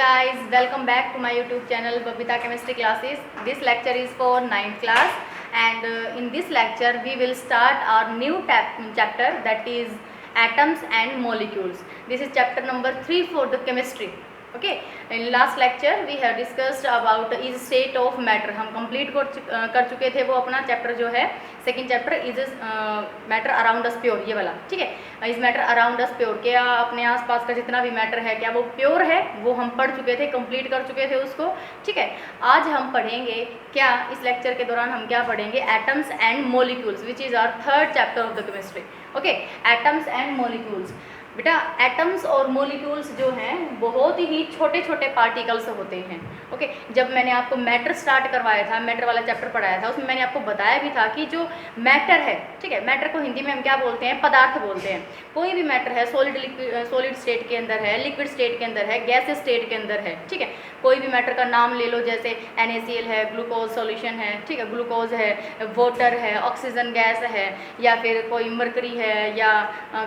Guys, welcome back to my YouTube channel Babita Chemistry Classes. This lecture is for 9th class and in this lecture we will start our new chapter, that is atoms and molecules. This is chapter number 3 for the chemistry. Okay, in last lecture we have discussed about is state of matter. हम complete कर चुके थे वो अपना chapter जो है second chapter is matter around us pure, ये वाला, ठीक है। इस मैटर अराउंड अस प्योर, क्या अपने आसपास का जितना भी मैटर है क्या वो प्योर है, वो हम पढ़ चुके थे, कंप्लीट कर चुके थे उसको, ठीक है। आज हम पढ़ेंगे क्या, इस लेक्चर के दौरान हम क्या पढ़ेंगे, atoms and molecules, which is our third chapter of the chemistry. Okay, atoms and molecules. बेटा एटम्स और मोलिक्यूल्स जो हैं बहुत ही छोटे छोटे पार्टिकल्स होते हैं। ओके, जब मैंने आपको मैटर स्टार्ट करवाया था, मैटर वाला चैप्टर पढ़ाया था, उसमें मैंने आपको बताया भी था कि जो मैटर है, ठीक है, मैटर को हिंदी में हम क्या बोलते हैं, पदार्थ बोलते हैं। कोई भी मैटर है सॉलिड स्टेट के अंदर है, लिक्विड स्टेट के अंदर है, गैस स्टेट के अंदर है, ठीक है। कोई भी मैटर का नाम ले लो, जैसे NaCl है, ग्लूकोज सॉल्यूशन है, ठीक है, ग्लूकोज है, वाटर है, ऑक्सीजन गैस है, या फिर कोई मरकरी है, या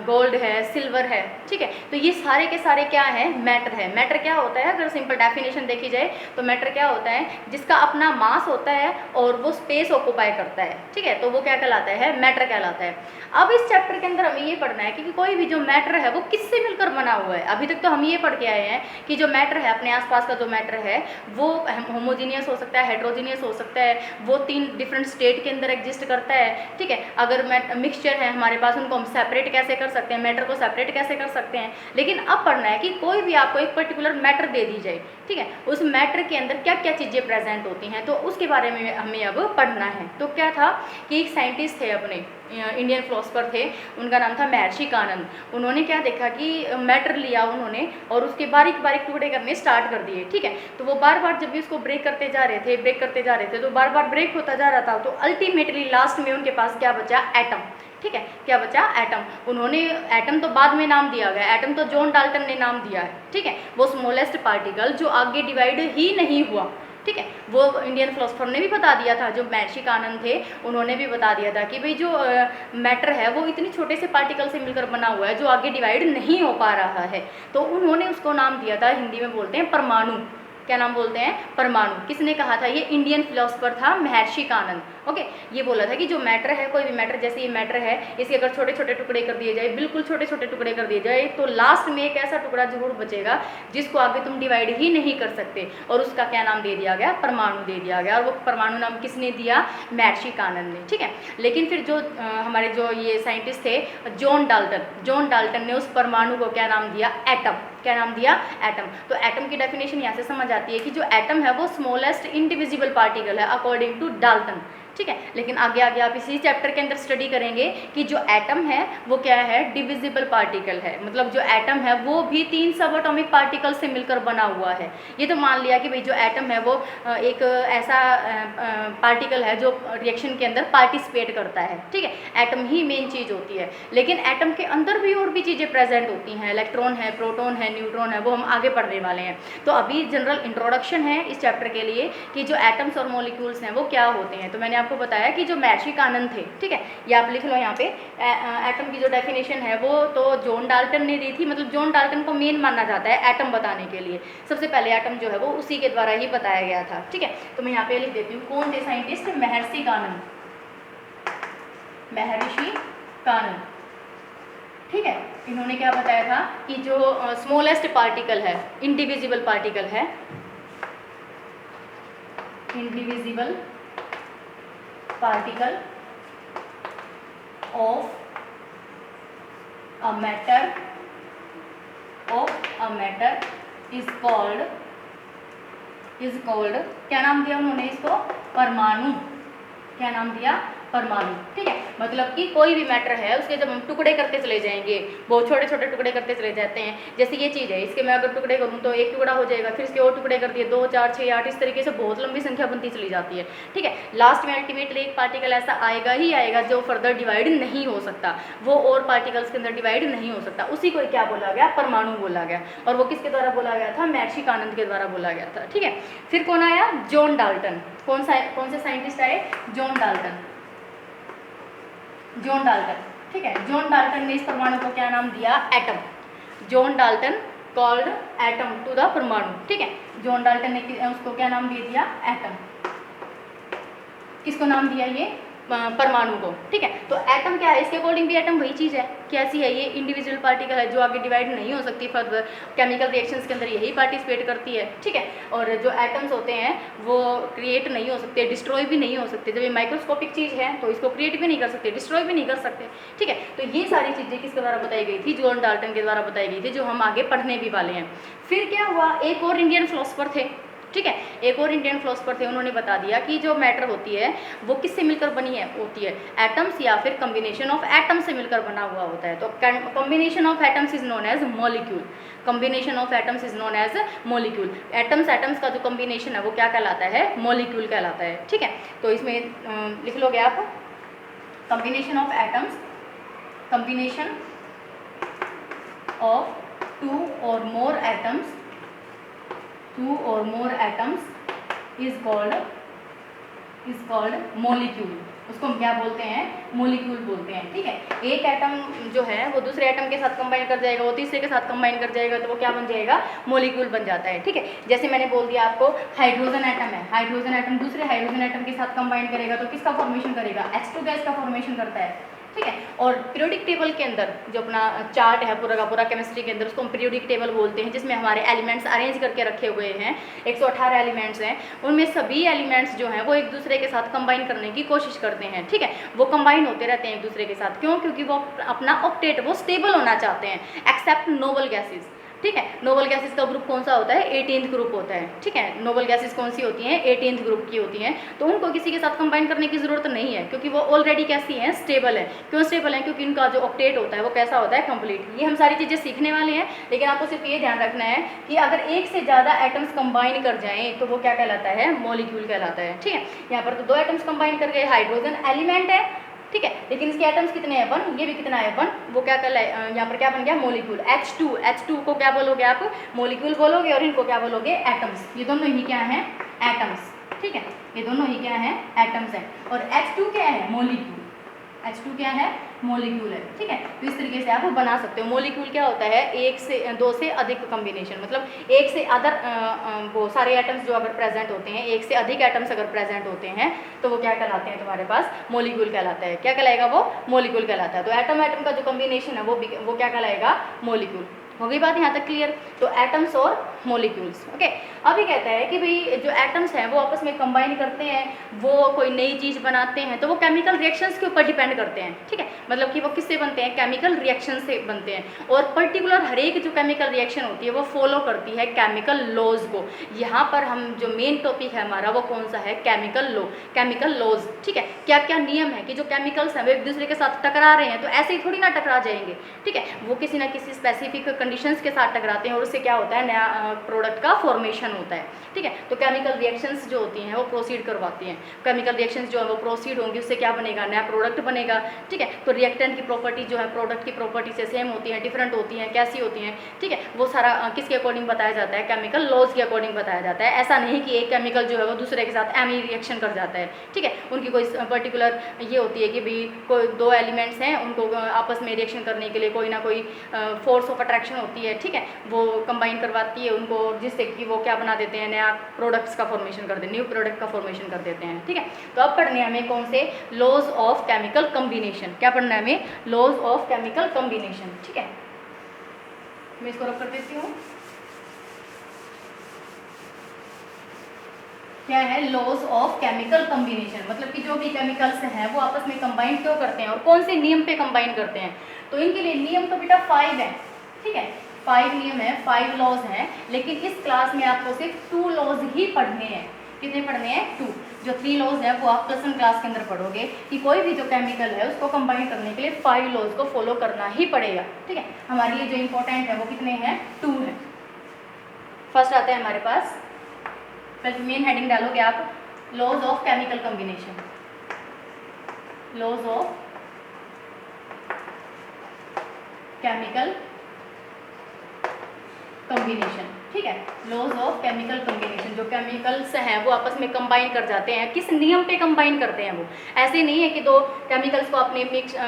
गोल्ड है, सिल्वर है, ठीक है। तो ये सारे के सारे क्या है, मैटर है। मैटर क्या होता है, अगर सिंपल डेफिनेशन देखी जाए तो मैटर क्या होता है, जिसका अपना मास होता है और वो स्पेस ऑक्यूपाई करता है, ठीक है, तो वो क्या कहलाता है, मैटर कहलाता है। अब इस चैप्टर के अंदर हमें ये पढ़ना है कि कोई भी जो मैटर है वो किससे मिलकर बना हुआ है। अभी तक तो हम ये पढ़ के आए हैं कि जो मैटर है, अपने आसपास का जो मैटर है वो होमोजीनियस हो सकता है, हेट्रोजीनियस हो सकता है, वो 3 डिफरेंट स्टेट के अंदर एग्जिस्ट करता है, ठीक है। अगर मिक्सचर है हमारे पास, उनको हम सेपरेट कैसे कर सकते हैं, मैटर को सेपरेट कैसे कर सकते हैं। लेकिन अब पढ़ना है कि कोई भी आपको एक पर्टिकुलर मैटर दे दी जाए, ठीक है, उस मैटर के अंदर क्या क्या चीज़ें प्रेजेंट होती हैं, तो उसके बारे में हमें अब पढ़ना है। तो क्या था कि एक साइंटिस्ट थे, अपने इंडियन फिलोसफर थे, उनका नाम था महर्षि कानंद। उन्होंने क्या देखा कि मैटर लिया उन्होंने और उसके बारीक बारीक टुकड़े करने स्टार्ट कर दिए, ठीक है। तो वो बार बार जब भी उसको ब्रेक करते जा रहे थे तो बार बार ब्रेक होता जा रहा था। तो अल्टीमेटली लास्ट में उनके पास क्या बचा, एटम, ठीक है, क्या बचा, एटम। उन्होंने एटम तो बाद में नाम दिया गया, एटम तो जॉन डाल्टन ने नाम दिया है, ठीक है, वो स्मॉलेस्ट पार्टिकल जो आगे डिवाइड ही नहीं हुआ, ठीक है, वो इंडियन फिलोसफर ने भी बता दिया था, जो महर्षि कानंद थे उन्होंने भी बता दिया था कि भाई जो मैटर है वो इतने छोटे से पार्टिकल से मिलकर बना हुआ है जो आगे डिवाइड नहीं हो पा रहा है। तो उन्होंने उसको नाम दिया था, हिंदी में बोलते हैं परमाणु। क्या नाम बोलते हैं, परमाणु। किसने कहा था, ये इंडियन फिलोसफर था महर्षि कानंद। ओके, ये बोला था कि जो मैटर है, कोई भी मैटर, जैसे ये मैटर है, इसके अगर छोटे छोटे टुकड़े कर दिए जाए, बिल्कुल छोटे छोटे टुकड़े कर दिए जाए, तो लास्ट में एक ऐसा टुकड़ा जरूर बचेगा जिसको आगे तुम डिवाइड ही नहीं कर सकते, और उसका क्या नाम दे दिया गया, परमाणु दे दिया गया। और वो परमाणु नाम किसने दिया, महर्षि कानंद ने, ठीक है। लेकिन फिर जो हमारे जो ये साइंटिस्ट थे, जॉन डाल्टन ने उस परमाणु को क्या नाम दिया, एटम। क्या नाम दिया, एटम। तो एटम की डेफिनेशन यहाँ से समझ आती है कि जो एटम है वो स्मॉलेस्ट इंडिविजिबल पार्टिकल है अकॉर्डिंग टू डाल्टन, ठीक है। लेकिन आगे आगे आप इसी चैप्टर के अंदर स्टडी करेंगे कि जो एटम है वो क्या है, डिविजिबल पार्टिकल है। मतलब जो एटम है वो भी 3 सब एटॉमिक पार्टिकल से मिलकर बना हुआ है। ये तो मान लिया कि भाई जो एटम है वो एक ऐसा पार्टिकल है जो रिएक्शन के अंदर पार्टिसिपेट करता है, ठीक है, एटम ही मेन चीज़ होती है। लेकिन एटम के अंदर भी और भी चीज़ें प्रेजेंट होती हैं, इलेक्ट्रॉन है, प्रोटॉन है, न्यूट्रॉन है, वो हम आगे पढ़ने वाले हैं। तो अभी जनरल इंट्रोडक्शन है इस चैप्टर के लिए कि जो एटम्स और मॉलिक्यूल्स हैं वो क्या होते हैं। तो मैंने आपको बताया कि जो महर्षि कानंद थे, ठीक है, ये आप लिख लो यहाँ पे, एटम की जो डेफिनेशन है वो तो जॉन डाल्टन ने दी थी। मतलब जॉन डाल्टन को मेन माना जाता है एटम बताने के लिए। सबसे पहले एटम जो है वो उसी के द्वारा ही बताया गया था, ठीक है। तो मैं यहाँ पे लिख देती हूँ, कौन थे साइंटिस्ट, महर्षि कानंद, महर्षि कानंद, ठीक है। इन्होंने क्या बताया था कि जो स्मॉलेस्ट पार्टिकल है, इंडिविजिबल पार्टिकल है, indivisible particle of a matter is called क्या नाम दिया उन्होंने इसको, परमाणु। क्या नाम दिया, परमाणु, ठीक है। मतलब कि कोई भी मैटर है उसके जब हम टुकड़े करते चले जाएंगे, बहुत छोटे छोटे टुकड़े करते चले जाते हैं। जैसे ये चीज़ है, इसके मैं अगर टुकड़े करूँ तो एक टुकड़ा हो जाएगा, फिर इसके और टुकड़े कर दिए, 2 4 6 8, इस तरीके से बहुत लंबी संख्या बनती चली जाती है, ठीक है। लास्ट में अल्टीमेटली एक पार्टिकल ऐसा आएगा ही आएगा जो फर्दर डिवाइड नहीं हो सकता, वो और पार्टिकल्स के अंदर डिवाइड नहीं हो सकता। उसी को क्या बोला गया, परमाणु बोला गया। और वो किसके द्वारा बोला गया था, महर्षि कानंद के द्वारा बोला गया था, ठीक है। फिर कौन आया, जॉन डाल्टन। कौन से साइंटिस्ट आए, जॉन डाल्टन, ठीक है। जॉन डाल्टन ने इस परमाणु को क्या नाम दिया, atom. John Dalton called atom to the परमाणु, ठीक है। जॉन डाल्टन ने उसको क्या नाम दे दिया, एटम। किसको नाम दिया, ये परमाणु को, ठीक है। तो एटम क्या है, इसके अकॉर्डिंग भी एटम वही चीज़ है, कैसी है, ये इंडिविजुअल पार्टिकल है जो आगे डिवाइड नहीं हो सकती फर्दर, केमिकल रिएक्शंस के अंदर यही पार्टिसिपेट करती है, ठीक है। और जो एटम्स होते हैं वो क्रिएट नहीं हो सकते, डिस्ट्रॉय भी नहीं हो सकते। जब ये माइक्रोस्कोपिक चीज़ है तो इसको क्रिएट भी नहीं कर सकते, डिस्ट्रॉय भी नहीं कर सकते, ठीक है। तो ये सारी चीज़ें किसके द्वारा बताई गई थी, जॉन डाल्टन के द्वारा बताई गई थी, जो हम आगे पढ़ने भी वाले हैं। फिर क्या हुआ, एक और इंडियन फिलोसफर थे, ठीक है, एक और इंडियन फिलोसफर थे, उन्होंने बता दिया कि जो मैटर होती है वो किससे मिलकर बनी है, होती है एटम्स या फिर कम्बिनेशन ऑफ एटम्स से मिलकर बना हुआ होता है। तो combination of atoms is known as molecule, combination of atoms is known as molecule. Atoms का जो कम्बिनेशन है वो क्या कहलाता है, मॉलिक्यूल कहलाता है, ठीक है। तो इसमें लिख लोगे आप, combination of atoms, combination of two और more atoms is called molecule। उसको हम क्या बोलते हैं, मोलिक्यूल बोलते हैं, ठीक है। एक एटम जो है वो दूसरे एटम के साथ कंबाइन कर जाएगा, वो तीसरे के साथ कंबाइन कर जाएगा, तो वो क्या बन जाएगा, मोलिक्यूल बन जाता है, ठीक है। जैसे मैंने बोल दिया आपको, हाइड्रोजन एटम है, हाइड्रोजन एटम दूसरे हाइड्रोजन एटम के साथ कंबाइन करेगा तो किसका फॉर्मेशन करेगा, H2 गैस का फॉर्मेशन करता है, ठीक है। और पीरियोडिक टेबल के अंदर जो अपना चार्ट है पूरा का पूरा केमिस्ट्री के अंदर, उसको हम पीरियोडिक टेबल बोलते हैं, जिसमें हमारे एलिमेंट्स अरेंज करके रखे हुए हैं, 118 एलिमेंट्स हैं, उनमें सभी एलिमेंट्स जो हैं वो एक दूसरे के साथ कंबाइन करने की कोशिश करते हैं, ठीक है। वो कंबाइन होते रहते हैं एक दूसरे के साथ, क्यों, क्योंकि वो अपना ऑक्टेट वो स्टेबल होना चाहते हैं, एक्सेप्ट नोबल गैसेज, ठीक है। नोबल गैसेस का ग्रुप कौन सा होता है, 18th ग्रुप होता है, ठीक है। नोबल गैसेस कौन सी होती हैं, 18th ग्रुप की होती हैं। तो उनको किसी के साथ कंबाइन करने की ज़रूरत नहीं है, क्योंकि वो ऑलरेडी कैसी हैं, स्टेबल है। क्यों स्टेबल है, क्योंकि इनका जो ऑक्टेट होता है वो कैसा होता है, कंप्लीट। ये हम सारी चीज़ें सीखने वाले हैं, लेकिन आपको सिर्फ ये ध्यान रखना है कि अगर एक से ज़्यादा एटम्स कंबाइन कर जाएँ तो वो क्या कहलाता है, मॉलिक्यूल कहलाता है, ठीक है। यहाँ पर तो 2 एटम्स कंबाइन कर गए, हाइड्रोजन एलिमेंट है, ठीक है, लेकिन इसके एटम्स कितने हैं, 1, ये भी कितना है, 1, वो क्या कहला है, यहाँ पर क्या बन गया, मॉलिक्यूल। H2 को क्या बोलोगे आप, मॉलिक्यूल बोलोगे, और इनको क्या बोलोगे, एटम्स। ये दोनों ही क्या हैं, एटम्स, ठीक है, ये दोनों ही क्या हैं, एटम्स हैं। और H2 क्या है, मॉलिक्यूल। H2 क्या है, मॉलिक्यूल है, ठीक है। तो इस तरीके से आप बना सकते हो। मॉलिक्यूल क्या होता है, 1 से 2 से अधिक कम्बिनेशन, मतलब एक से अदर वो सारे एटम्स जो अगर प्रेजेंट होते हैं, एक से अधिक एटम्स अगर प्रेजेंट होते हैं तो वो क्या कहलाते हैं, तुम्हारे पास मॉलिक्यूल कहलाता है। क्या कहलाएगा वो, मॉलिक्यूल कहलाता है। तो एटम का जो कम्बिनेशन है वो क्या कहलाएगा, मॉलिक्यूल। हो गई बात यहाँ तक क्लियर। तो एटम्स और मॉलिक्यूल्स, ओके। अभी कहता है कि भाई जो एटम्स हैं वो आपस में कंबाइन करते हैं, वो कोई नई चीज़ बनाते हैं, तो वो केमिकल रिएक्शंस के ऊपर डिपेंड करते हैं, ठीक है। मतलब कि वो किससे बनते हैं, केमिकल रिएक्शन से बनते हैं। और पर्टिकुलर हर एक जो केमिकल रिएक्शन होती है वो फॉलो करती है केमिकल लॉज को। यहाँ पर हम जो मेन टॉपिक है हमारा वो कौन सा है, केमिकल लॉ, केमिकल लॉज, ठीक है। क्या क्या नियम है कि जो केमिकल्स हैं वो एक दूसरे के साथ टकरा रहे हैं, तो ऐसे ही थोड़ी ना टकरा जाएंगे, ठीक है। वो किसी ना किसी स्पेसिफिक कंडीशंस के साथ टकराते हैं और उससे क्या होता है, नया प्रोडक्ट का फॉर्मेशन होता है, ठीक है। तो केमिकल रिएक्शंस जो होती हैं वो प्रोसीड करवाती हैं। केमिकल रिएक्शंस जो है वो प्रोसीड होंगी, उससे क्या बनेगा, नया प्रोडक्ट बनेगा, ठीक है। तो रिएक्टेंट की प्रॉपर्टी जो है प्रोडक्ट की प्रॉपर्टी से सेम होती है, डिफरेंट होती हैं, कैसी होती हैं, ठीक है। वो सारा किसके अकॉर्डिंग बताया जाता है, केमिकल लॉज के अकॉर्डिंग बताया जाता है। ऐसा नहीं कि एक केमिकल जो है वो दूसरे के साथ एम ही रिएक्शन कर जाता है, ठीक है। उनकी कोई पर्टिकुलर ये होती है कि भाई कोई 2 एलिमेंट्स हैं, उनको आपस में रिएक्शन करने के लिए कोई ना कोई फोर्स ऑफ अट्रैक्शन होती है, ठीक है। वो कंबाइन करवाती है उनको, जिससे कि वो क्या बना देते हैं, नया प्रोडक्ट्स का फॉर्मेशन कर देते हैं, न्यू प्रोडक्ट का फॉर्मेशन कर देते हैं, ठीक है। तो अब पढ़ने हमें कौन से, लॉज ऑफ केमिकल कम्बिनेशन। क्या पढ़ना है हमें, लॉज ऑफ केमिकल कम्बिनेशन, ठीक है। मैं इसको रख कर देती हूँ। क्या है, लॉज ऑफ केमिकल कम्बिनेशन, मतलब कि जो भी केमिकल्स हैं वो आपस में कंबाइन क्यों करते हैं और कौन से नियम पे कंबाइन करते हैं। तो इनके लिए नियम तो बेटा 5 है, ठीक है। 5 नियम है, 5 लॉज हैं, लेकिन इस क्लास में आपको सिर्फ 2 लॉज ही पढ़ने हैं। कितने पढ़ने हैं, 2। जो 3 लॉज है वो आप +1 क्लास के अंदर पढ़ोगे कि कोई भी जो केमिकल है उसको कंबाइन करने के लिए 5 लॉज को फॉलो करना ही पड़ेगा, ठीक है। हमारे लिए जो इंपॉर्टेंट है वो कितने हैं, 2 हैं। फर्स्ट आता है हमारे पास, मेन हेडिंग डालोगे आप, laws of chemical combination, laws of chemical combination, ठीक है। लॉज ऑफ केमिकल कम्बिनेशन, जो केमिकल्स हैं वो आपस में कंबाइन कर जाते हैं, किस नियम पे कंबाइन करते हैं वो। ऐसे नहीं है कि 2 केमिकल्स को आपने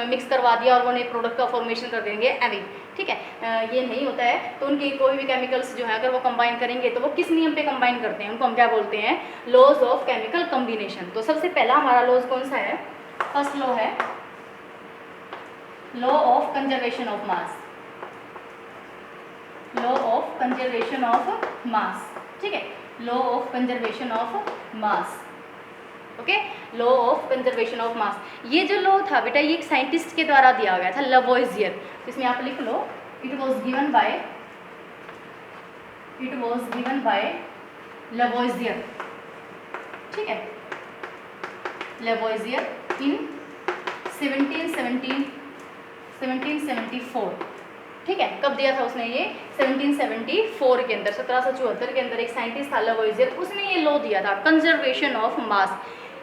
मिक्स करवा दिया और वो नए प्रोडक्ट का फॉर्मेशन कर देंगे, ऐसे ठीक है, ये नहीं होता है। तो उनके कोई भी केमिकल्स जो है अगर वो कंबाइन करेंगे तो वो किस नियम पे कंबाइन करते हैं, उनको हम क्या बोलते हैं, लॉज ऑफ केमिकल कम्बिनेशन। तो सबसे पहला हमारा लॉज कौन सा है, फर्स्ट लॉ है law of conservation of mass, law of conservation of मास, ठीक है, law of conservation of mass, okay, law of conservation of मास। ये जो लॉ था बेटा ये एक साइंटिस्ट के द्वारा दिया गया था, लवोइजियर। इसमें आप लिख लो इट वॉज गिवन बाय लवोइजियर, ठीक है, लवोइजियर इन 1774, ठीक है। कब दिया था उसने ये, 1774 के अंदर, 1774 के अंदर एक साइंटिस्ट था लवोइजियर, उसने ये लॉ दिया था कंजर्वेशन ऑफ मास।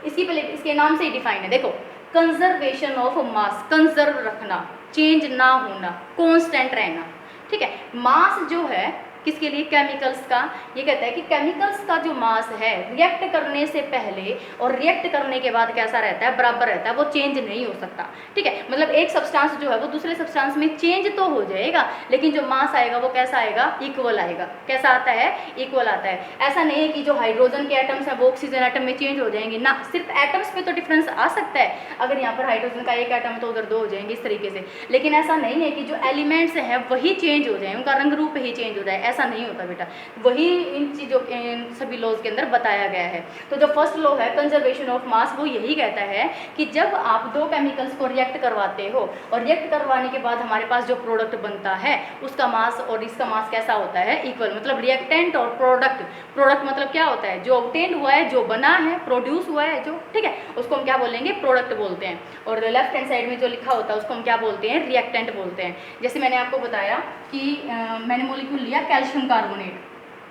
इसकी पहले इसके नाम से ही डिफाइन है, देखो, कंजर्वेशन ऑफ मास, कंजर्व रखना, चेंज ना होना, कांस्टेंट रहना, ठीक है। मास जो है किसके लिए, केमिकल्स का। ये कहता है कि केमिकल्स का जो मास है रिएक्ट करने से पहले और रिएक्ट करने के बाद कैसा रहता है, बराबर रहता है, वो चेंज नहीं हो सकता, ठीक है। मतलब एक सब्सटेंस जो है वो दूसरे सब्सटेंस में चेंज तो हो जाएगा, लेकिन जो मास आएगा वो कैसा आएगा, इक्वल आएगा। कैसा आता है, इक्वल आता है। ऐसा नहीं है कि जो हाइड्रोजन के एटम्स हैं वो ऑक्सीजन एटम में चेंज हो जाएंगे ना, सिर्फ एटम्स पे तो डिफरेंस आ सकता है। अगर यहाँ पर हाइड्रोजन का एक एटम तो उधर 2 हो जाएंगे इस तरीके से, लेकिन ऐसा नहीं है कि जो एलिमेंट्स हैं वही चेंज हो जाए, उनका रंग रूप ही चेंज हो जाए, ऐसा नहीं होता बेटा। वही इन चीज़ों इन सभी लॉज के अंदर बताया गया है। तो जो फर्स्ट लॉ है कंजर्वेशन ऑफ मास वो यही कहता है कि जब आप 2 केमिकल्स को रिएक्ट करवाते हो और रिएक्ट करवाने के बाद हमारे पास जो प्रोडक्ट बनता है उसका मास और इसका मास कैसा होता है, इक्वल। मतलब रिएक्टेंट और प्रोडक्ट मतलब क्या होता है, जो ऑब्टेन हुआ है, जो बना है, प्रोड्यूस हुआ है जो, ठीक है, उसको हम क्या बोलेंगे, प्रोडक्ट बोलते हैं। और लेफ्ट हैंड साइड में जो लिखा होता है उसको हम क्या बोलते हैं, रिएक्टेंट बोलते हैं। जैसे मैंने आपको बताया कि मैंने मॉलिक्यूल लिया कैल्शियम कार्बोनेट,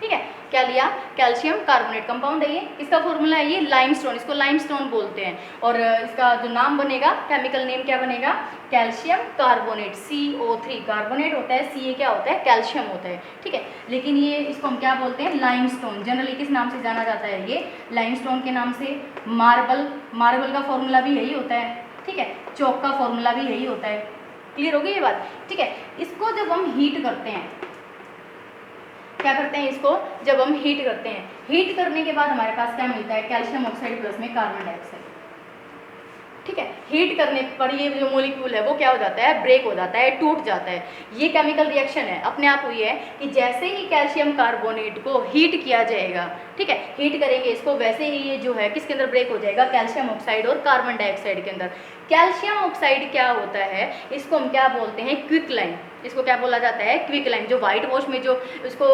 ठीक है, क्या लिया, कैल्शियम कार्बोनेट कंपाउंड है ये, इसका फॉर्मूला है ये लाइमस्टोन, इसको लाइमस्टोन बोलते हैं। और इसका जो नाम बनेगा, केमिकल नेम क्या बनेगा, कैल्शियम कार्बोनेट, CO3 कार्बोनेट होता है, Ca क्या होता है, कैल्शियम होता है, ठीक है। लेकिन ये इसको हम क्या बोलते हैं, लाइमस्टोन। जनरली किस नाम से जाना जाता है, ये लाइमस्टोन के नाम से। मार्बल का फॉर्मूला भी यही होता है, ठीक है, चौक का फॉर्मूला भी यही होता है। क्लियर हो गई ये बात, ठीक है। इसको जब हम हीट करते हैं, क्या करते हैं, इसको जब हम हीट करते हैं, हीट करने के बाद हमारे पास क्या मिलता है, कैल्शियम ऑक्साइड प्लस में कार्बन डाइऑक्साइड, ठीक है। हीट करने पर ये जो मॉलिक्यूल है वो क्या हो जाता है, ब्रेक हो जाता है, टूट जाता है। ये केमिकल रिएक्शन है, अपने आप हुई है कि जैसे ही कैल्शियम कार्बोनेट को हीट किया जाएगा, ठीक है, हीट करेंगे इसको, वैसे ही ये जो है किसके अंदर ब्रेक हो जाएगा, कैल्शियम ऑक्साइड और कार्बन डाइऑक्साइड के अंदर। कैल्शियम ऑक्साइड क्या होता है, इसको हम क्या बोलते हैं, क्विकलाइन। इसको क्या बोला जाता है, क्विकलाइन। जो व्हाइट वॉश में जो, इसको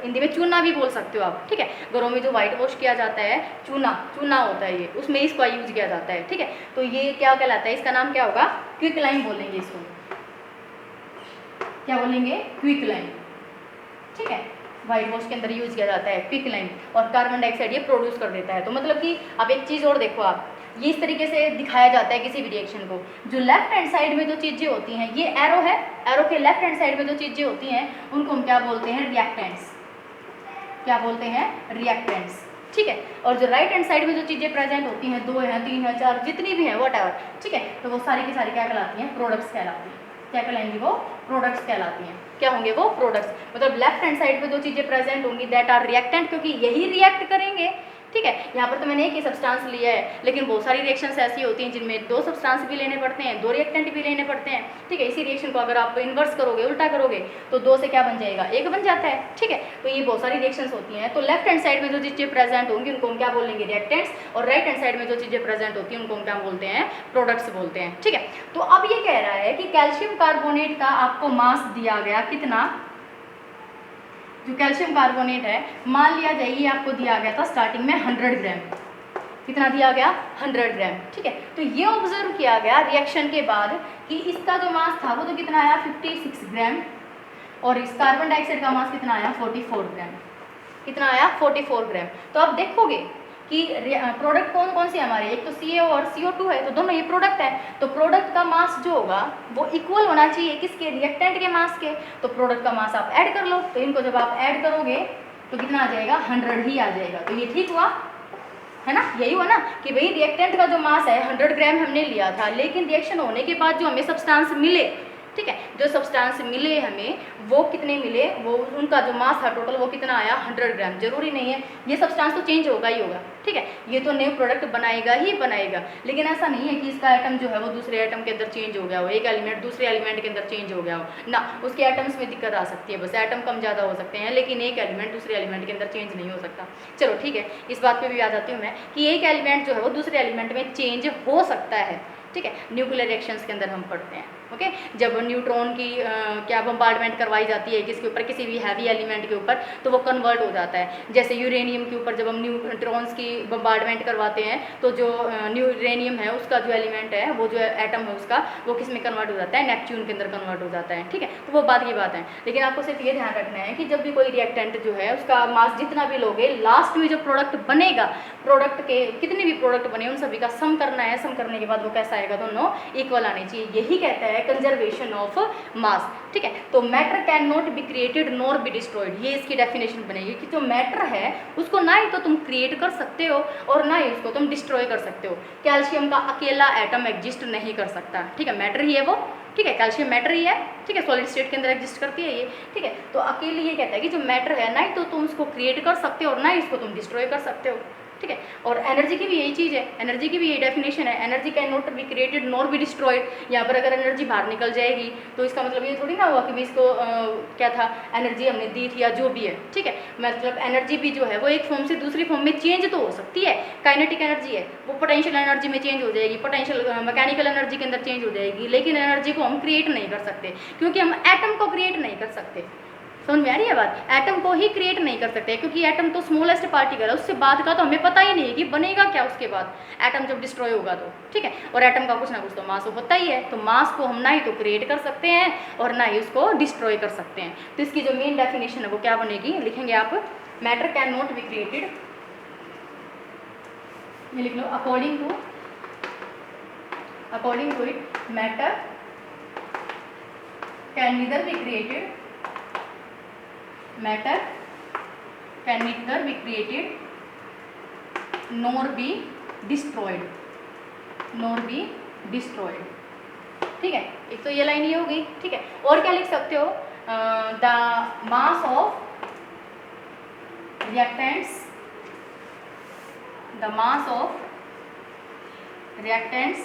हिंदी में चूना भी बोल सकते हो आप, ठीक है। घरों में जो व्हाइट वॉश किया जाता है, चूना होता है ये, उसमें इसका यूज किया जाता है, ठीक है। तो ये क्या कहलाता है, इसका नाम क्या होगा, क्विकलाइन बोलेंगे इसको, क्या बोलेंगे, क्विकलाइन, ठीक है। व्हाइट वॉश के अंदर यूज किया जाता है क्विकलाइन, और कार्बन डाइऑक्साइड ये प्रोड्यूस कर देता है। तो मतलब कि अब एक चीज़ और देखो आप, ये इस तरीके से दिखाया जाता है किसी भी रिएक्शन को। जो लेफ्ट हैंड साइड में जो चीज़ें होती हैं, ये एरो है, एरो के लेफ्ट हैंड साइड में जो चीज़ें होती हैं उनको हम क्या बोलते हैं, रिएक्टेंट्स। क्या बोलते हैं, रिएक्टेंट्स, ठीक है। और जो राइट हैंड साइड में जो चीज़ें प्रेजेंट होती हैं, 2 हैं, 3 हैं, 4, जितनी भी हैं, व्हाटएवर, ठीक है, तो वो सारी की सारी क्या कहलाती हैं, प्रोडक्ट्स कहलाती हैं। क्या कहलाएंगी वो, प्रोडक्ट्स कहलाती हैं। क्या होंगे वो, प्रोडक्ट्स। मतलब लेफ्ट हैंड साइड पे जो चीज़ें प्रेजेंट होंगी दैट आर रिएक्टेंट, क्योंकि यही रिएक्ट करेंगे, ठीक है। यहाँ पर तो मैंने एक ही सब्सटेंस लिया है, लेकिन बहुत सारी रिएक्शंस ऐसी होती हैं जिनमें 2 सब्सटेंस भी लेने पड़ते हैं, 2 रिएक्टेंट भी लेने पड़ते हैं, ठीक है। इसी रिएक्शन को अगर आप इन्वर्स करोगे, उल्टा करोगे, तो 2 से क्या बन जाएगा, 1 बन जाता है, ठीक है। तो ये बहुत सारी रिएक्शंस होती हैं। तो लेफ्ट हैंड साइड में जो चीज़ें प्रेजेंट होंगी उनको हम क्या बोलेंगे, रिएक्टेंट्स, और राइट हैंड साइड में जो चीज़ें प्रेजेंट होती हैं उनको हम क्या बोलते हैं, प्रोडक्ट्स बोलते हैं, ठीक है। तो अब ये कह रहा है कि कैल्शियम कार्बोनेट का आपको मास दिया गया कितना, जो कैल्शियम कार्बोनेट है, मान लिया जाए ये आपको दिया गया था स्टार्टिंग में 100 ग्राम। कितना दिया गया, 100 ग्राम, ठीक है। तो ये ऑब्जर्व किया गया रिएक्शन के बाद कि इसका जो मास था वो तो कितना आया, 56 ग्राम, और इस कार्बन डाइऑक्साइड का मास कितना आया, 44 ग्राम। कितना आया, 44 ग्राम। तो आप देखोगे कि प्रोडक्ट कौन कौन से हमारे, एक तो CO और CO2 है, तो दोनों ये प्रोडक्ट है। तो प्रोडक्ट का मास जो होगा वो इक्वल होना चाहिए किसके, रिएक्टेंट के मास के। तो प्रोडक्ट का मास आप ऐड कर लो, तो इनको जब आप ऐड करोगे तो कितना आ जाएगा, 100 ही आ जाएगा। तो ये ठीक हुआ है ना, यही हुआ ना कि भाई रिएक्टेंट का जो मास है 100 ग्राम हमने लिया था, लेकिन रिएक्शन होने के बाद जो हमें सब्सटेंस मिले, ठीक है। जो सब्सटेंस मिले हमें वो कितने मिले, वो उनका जो मास था टोटल वो कितना आया 100 ग्राम। जरूरी नहीं है ये सब्सटेंस तो चेंज होगा ही होगा, ठीक है, ये तो न्यू प्रोडक्ट बनाएगा ही बनाएगा, लेकिन ऐसा नहीं है कि इसका एटम जो है वो दूसरे एटम के अंदर चेंज हो गया हो, एक एलिमेंट दूसरे एलिमेंट के अंदर चेंज हो गया हो ना, उसके एटम्स में दिक्कत आ सकती है, बस एटम कम ज़्यादा हो सकते हैं, लेकिन एक एलिमेंट दूसरे एलिमेंट के अंदर चेंज नहीं हो सकता। चलो ठीक है, इस बात पे भी आ जाती हूँ मैं कि एक एलिमेंट जो है वो दूसरे एलिमेंट में चेंज हो सकता है, ठीक है, न्यूक्लियर रिएक्शंस के अंदर हम पढ़ते हैं। ओके, जब न्यूट्रॉन की क्या बम्बार्डमेंट करवाई जाती है किसके ऊपर, किसी भी हैवी एलिमेंट के ऊपर, तो वो कन्वर्ट हो जाता है। जैसे यूरेनियम के ऊपर जब हम न्यूट्रॉन्स की बम्बार्डमेंट करवाते हैं तो जो यूरेनियम है उसका जो एलिमेंट है, वो जो एटम है उसका, वो किस में कन्वर्ट हो जाता है, नेपच्यून के अंदर कन्वर्ट हो जाता है, ठीक है। तो वो बात की बात है, लेकिन आपको सिर्फ ये ध्यान रखना है कि जब भी कोई रिएक्टेंट जो है उसका मास जितना भी लोगे, लास्ट में जो प्रोडक्ट बनेगा, प्रोडक्ट के कितने भी प्रोडक्ट बने उन सभी का सम करना है, सम करने के बाद वो कैसा आएगा, दोनों इक्वल आने चाहिए। यही कहता है कंजर्वेशन ऑफ मास, ठीक है। तो matter can not be created nor be destroyed, ये इसकी डेफिनेशन बनेगी कि जो मैटर है उसको ना ही तो तुम क्रिएट कर सकते हो और ना ही उसको तुम डिस्ट्रॉय कर सकते हो। कैल्शियम का अकेला एटम एग्जिस्ट नहीं कर सकता, ठीक है, मैटर ही है वो, ठीक है, कैल्शियम मैटर ही है, ठीक है, सॉलिड स्टेट के अंदर एग्जिस्ट करती है ये, ठीक है। तो अकेले ये कहता है कि जो मैटर है ना ही तो तुम उसको क्रिएट कर सकते हो और ना ही इसको तुम डिस्ट्रॉय कर सकते हो, ठीक है। और एनर्जी की भी यही चीज़ है, एनर्जी की भी यही डेफिनेशन है, energy can not be created nor be destroyed. यहाँ पर अगर एनर्जी बाहर निकल जाएगी तो इसका मतलब ये थोड़ी ना हुआ कि भी इसको क्या था, एनर्जी हमने दी थी या जो भी है, ठीक है। मतलब एनर्जी भी जो है वो एक फॉर्म से दूसरी फॉर्म में चेंज तो हो सकती है, काइनेटिक एनर्जी है वो पोटेंशियल एनर्जी में चेंज हो जाएगी, पोटेंशियल मैकेनिकल एनर्जी के अंदर चेंज हो जाएगी, लेकिन एनर्जी को हम क्रिएट नहीं कर सकते क्योंकि हम एटम को क्रिएट नहीं कर सकते। समझ में आ रही है बात, एटम को ही क्रिएट नहीं कर सकते क्योंकि एटम तो स्मॉलेस्ट पार्टिकल है, उससे बाद का तो हमें पता ही नहीं है कि बनेगा क्या उसके बाद, एटम जब डिस्ट्रॉय होगा तो, ठीक है। और एटम का कुछ ना कुछ तो मास होता ही है, तो मास को हम ना ही तो क्रिएट कर सकते हैं और ना ही उसको डिस्ट्रॉय कर सकते हैं। तो इसकी जो मेन डेफिनेशन है वो क्या बनेगी, लिखेंगे आप, matter can not be created, ये लिख लो, according to it matter can neither be created, matter can neither be created nor be destroyed, ठीक है। एक तो ये लाइन ये होगी, ठीक है। और क्या लिख सकते हो, the mass of reactants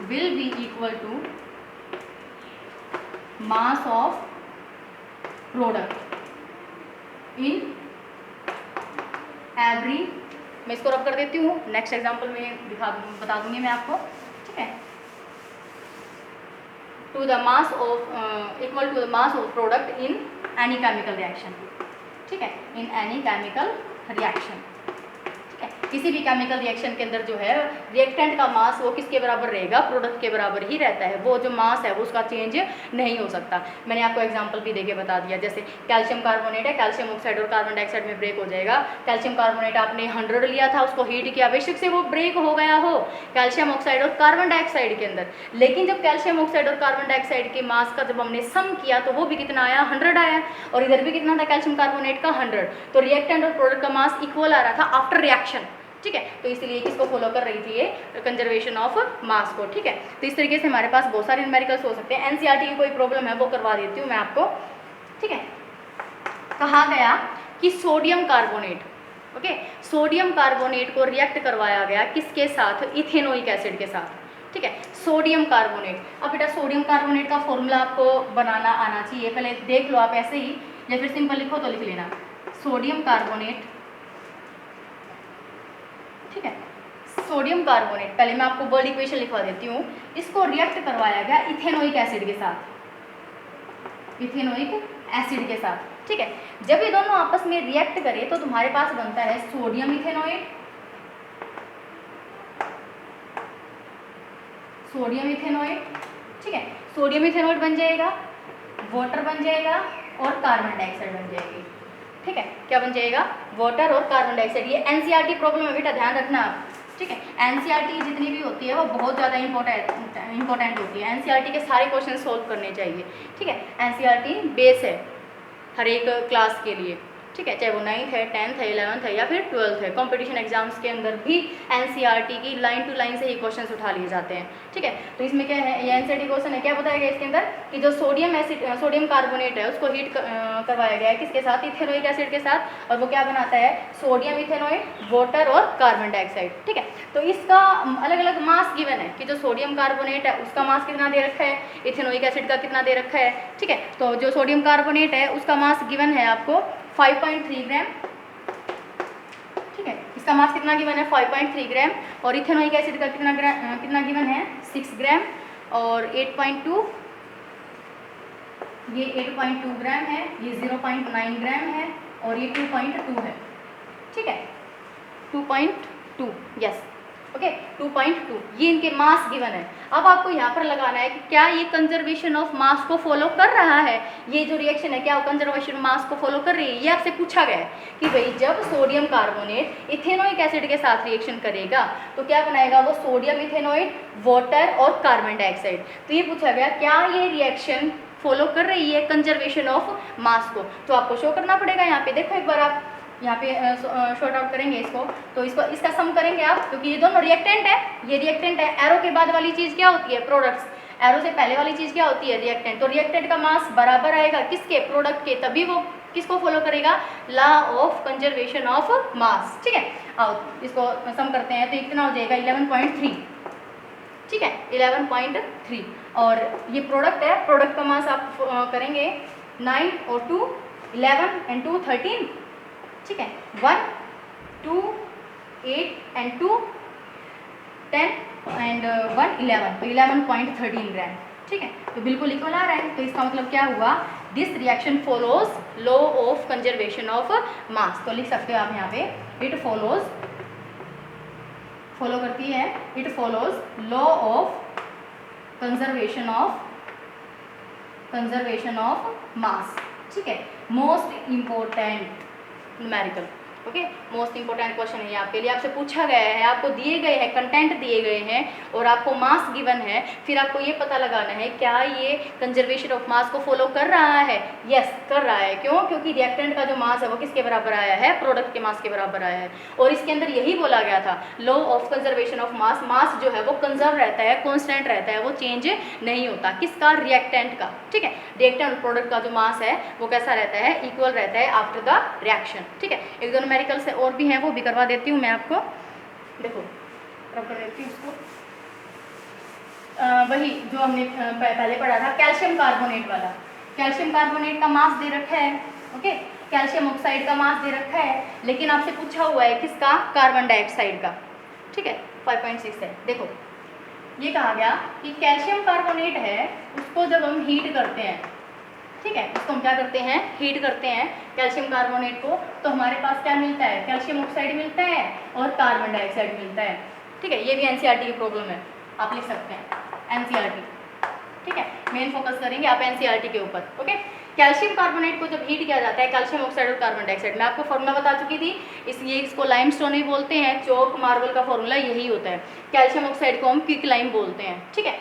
will be equal to mass of product in every, मैं इसको रब कर देती हूँ, नेक्स्ट एग्जाम्पल में बता दूंगी मैं आपको, ठीक है। To the mass of equal to the mass of product in any chemical reaction, ठीक है, इन एनी केमिकल रिएक्शन, ठीक है। किसी भी केमिकल रिएक्शन के अंदर जो है रिएक्टेंट का मास वो किसके बराबर रहेगा, प्रोडक्ट के बराबर ही रहता है, वो जो मास है वो उसका चेंज नहीं हो सकता। मैंने आपको एग्जांपल भी देके बता दिया, जैसे कैल्शियम कार्बोनेट है, कैल्शियम ऑक्साइड और कार्बन डाइऑक्साइड में ब्रेक हो जाएगा। कैल्शियम कार्बोनेट आपने 100 लिया था, उसको हीट किया, बेशक से वो ब्रेक हो गया हो कैल्शियम ऑक्साइड और कार्बन डाइऑक्साइड के अंदर, लेकिन जब कैल्शियम ऑक्साइड और कार्बन डाइऑक्साइड के मास का जब हमने सम किया तो वो भी कितना आया, 100 आया, और इधर भी कितना था कैल्शियम कार्बोनेट का 100, तो रिएक्टेंट और प्रोडक्ट का मास इक्वल आ रहा था आफ्टर रिएक्शन, ठीक है। तो इसलिए किसको फॉलो कर रही थी ये, कंजर्वेशन ऑफ मास को, ठीक है। तो इस तरीके से हमारे पास बहुत सारे न्यूमेरिकल्स हो सकते हैं। एनसीईआरटी की कोई प्रॉब्लम है वो करवा देती हूँ मैं आपको, ठीक है। कहा गया कि sodium carbonate, okay, sodium carbonate को रिएक्ट करवाया गया किसके साथ, इथेनोइक एसिड के साथ, ठीक है, सोडियम कार्बोनेट। अब बेटा सोडियम कार्बोनेट का फॉर्मूला आपको बनाना आना चाहिए, पहले देख लो आप ऐसे ही, या फिर सिंपल लिखो तो लिख लेना, सोडियम कार्बोनेट, ठीक है। सोडियम कार्बोनेट, पहले मैं आपको वर्ड इक्वेशन लिखवा देती हूँ, इसको रिएक्ट करवाया गया इथेनोइक एसिड के साथ, इथेनोइक एसिड के साथ, ठीक है। जब ये दोनों आपस में रिएक्ट करें तो तुम्हारे पास बनता है सोडियम इथेनोइड, ठीक है। सोडियम इथेनोइड बन जाएगा, वाटर बन जाएगा और कार्बन डाइऑक्साइड बन जाएगी, ठीक है। क्या बन जाएगा, वाटर और कार्बन डाइऑक्साइड। ये एनसीईआरटी प्रॉब्लम है बेटा, ध्यान रखना आप, ठीक है। एनसीईआरटी जितनी भी होती है वो बहुत ज़्यादा इंपॉर्टेंट होती है, एनसीईआरटी के सारे क्वेश्चन सोल्व करने चाहिए, ठीक है। एनसीईआरटी बेस है हर एक क्लास के लिए, ठीक है, चाहे वो 9th है, 10th है, 11th है या फिर 12th है। कंपटीशन एग्जाम्स के अंदर भी एनसीईआरटी की लाइन टू लाइन से ही क्वेश्चंस उठा लिए जाते हैं। ठीक है, तो इसमें क्या है, ये एनसीईआरटी क्वेश्चन है, क्या बताया गया इसके अंदर कि जो सोडियम कार्बोनेट है उसको हीट करवाया गया है किसके साथ, इथेनोइक एसिड के साथ, और वो क्या बनाता है, सोडियम इथेनॉइड, वाटर और कार्बन डाइऑक्साइड। ठीक है, तो इसका अलग अलग मास गिवन है कि जो सोडियम कार्बोनेट है उसका मास कितना दे रखा है, इथेनोइक एसिड का कितना दे रखा है। ठीक है, तो जो सोडियम कार्बोनेट है उसका मास गिवन है आपको 5.3 ग्राम। ठीक है, इसका मास कितना गिवन है, 5.3 ग्राम, और इथेनोइक एसिड का कितना गिवन है, 6 ग्राम, और 8.2, ये 8.2 ग्राम है, ये 0.9 ग्राम है, और ये 2.2 है। ठीक है, 2.2, यस, ओके, 2.2, ये इनके मास गिवन है। अब आपको यहाँ पर लगाना है कि क्या ये कंजर्वेशन ऑफ मास को फॉलो कर रहा है, ये जो रिएक्शन है क्या वो कंजर्वेशन मास को फॉलो कर रही है। ये आपसे पूछा गया है कि भाई जब सोडियम कार्बोनेट इथेनोइक एसिड के साथ रिएक्शन करेगा तो क्या बनाएगा वो, सोडियम इथेनोइड, वाटर और कार्बन डाइऑक्साइड। तो ये पूछा गया क्या ये रिएक्शन फॉलो कर रही है कंजर्वेशन ऑफ मास को, तो आपको शो करना पड़ेगा। यहाँ पे देखो एक बार आप यहाँ पे शॉर्ट आउट करेंगे इसको, तो इसका सम करेंगे आप, क्योंकि ये दोनों रिएक्टेंट है, ये रिएक्टेंट है। एरो के बाद वाली चीज़ क्या होती है, प्रोडक्ट्स, एरो से पहले वाली चीज़ क्या होती है, रिएक्टेंट। तो रिएक्टेंट का मास बराबर आएगा किसके, प्रोडक्ट के, तभी वो किसको फॉलो करेगा, लॉ ऑफ कंजर्वेशन ऑफ मास। ठीक है, आओ इसको सम करते हैं, तो इतना हो जाएगा 11.3। ठीक है, 11.3, और ये प्रोडक्ट है, प्रोडक्ट का मास आप करेंगे 9 और 2 11 एंड 2 13। ठीक है, 1 2 8 एंड 2 10 एंड 1 11, तो 11.13 ग्राम। ठीक है, तो बिल्कुल इक्वल आ रहा है। तो इसका मतलब क्या हुआ, this reaction follows law of conservation of मास। तो लिख सकते हो आप यहाँ पे, इट फॉलो करती है, it follows law of conservation of मास। ठीक है, most important numerical, okay, most important question है ये आपके लिए। आपसे पूछा गया है, आपको दिए गए हैं, कंटेंट दिए गए हैं और आपको मास गिवन है, फिर आपको ये पता लगाना है क्या ये कंजर्वेशन ऑफ मास को फॉलो कर रहा है। यस, कर रहा है। क्यों, क्योंकि रिएक्टेंट का जो मास है वो किसके बराबर आया है, प्रोडक्ट के मास के बराबर आया है। और इसके अंदर यही बोला गया था, law of conservation of mass, mass जो है वो कंजर्व रहता है, कॉन्स्टेंट रहता है, वो चेंज नहीं होता। किसका, रिएक्टेंट का। ठीक है, रिएक्टेंट और प्रोडक्ट का जो मास है वो कैसा रहता है, इक्वल रहता है आफ्टर द रिएक्शन। ठीक है, एक दो न्यूमेरिकल से और भी हैं, वो भी करवा देती हूँ मैं आपको। देखो रब कर देती हूँ उसको, वही जो हमने पहले पढ़ा था, कैल्शियम कार्बोनेट वाला। कैल्शियम कार्बोनेट का मास दे रखा है, ओके, कैल्शियम ऑक्साइड का मास दे रखा है, लेकिन आपसे पूछा हुआ है किसका, कार्बन डाइऑक्साइड का। ठीक है, 5.6 है। देखो ये कहा गया कि कैल्शियम कार्बोनेट है, उसको जब हम हीट करते हैं, ठीक है, इसको हम क्या करते हैं, हीट करते हैं कैल्शियम कार्बोनेट को, तो हमारे पास क्या मिलता है, कैल्शियम ऑक्साइड मिलता है और कार्बन डाइऑक्साइड मिलता है। ठीक है, ये भी एनसीईआरटी की प्रॉब्लम है, आप लिख सकते हैं एनसीईआरटी। ठीक है, मेन फोकस करेंगे आप एनसीईआरटी के ऊपर। ओके, कैल्शियम कार्बोनेट को जब हीट किया जाता है, कैल्शियम ऑक्साइड और कार्बन डाइऑक्साइड, मैं आपको फॉर्मूला बता चुकी थी, इसलिए इसको लाइमस्टोन ही बोलते हैं, चौक मार्बल का फॉर्मूला यही होता है। कैल्शियम ऑक्साइड को हम क्विक लाइम बोलते हैं। ठीक है,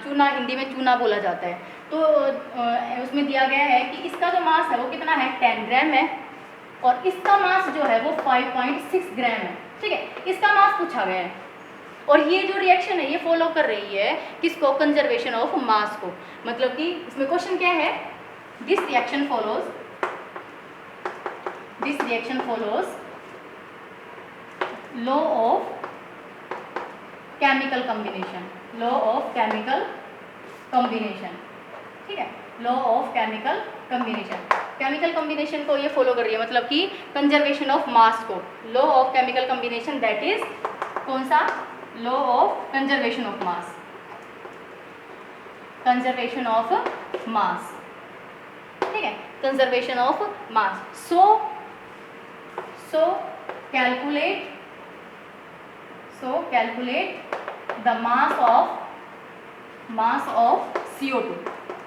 चूना, हिंदी में चूना बोला जाता है। तो उसमें दिया गया है कि इसका जो मास है वो कितना है, 10 ग्राम है, और इसका मास जो है वो 5.6 ग्राम है। ठीक है, इसका मास पूछा गया है, और ये जो रिएक्शन है ये फॉलो कर रही है किसको, कंजर्वेशन ऑफ मास को। मतलब कि इसमें क्वेश्चन क्या है, this reaction follows law of chemical combination, law of chemical combination. ठीक है, law of chemical combination, chemical combination को ये फॉलो कर रही है, मतलब कि कंजर्वेशन ऑफ मास को। Law of chemical combination, that is कौन सा, law of conservation of mass, conservation of मास। ठीक है, conservation of mass. So calculate the mass of CO2।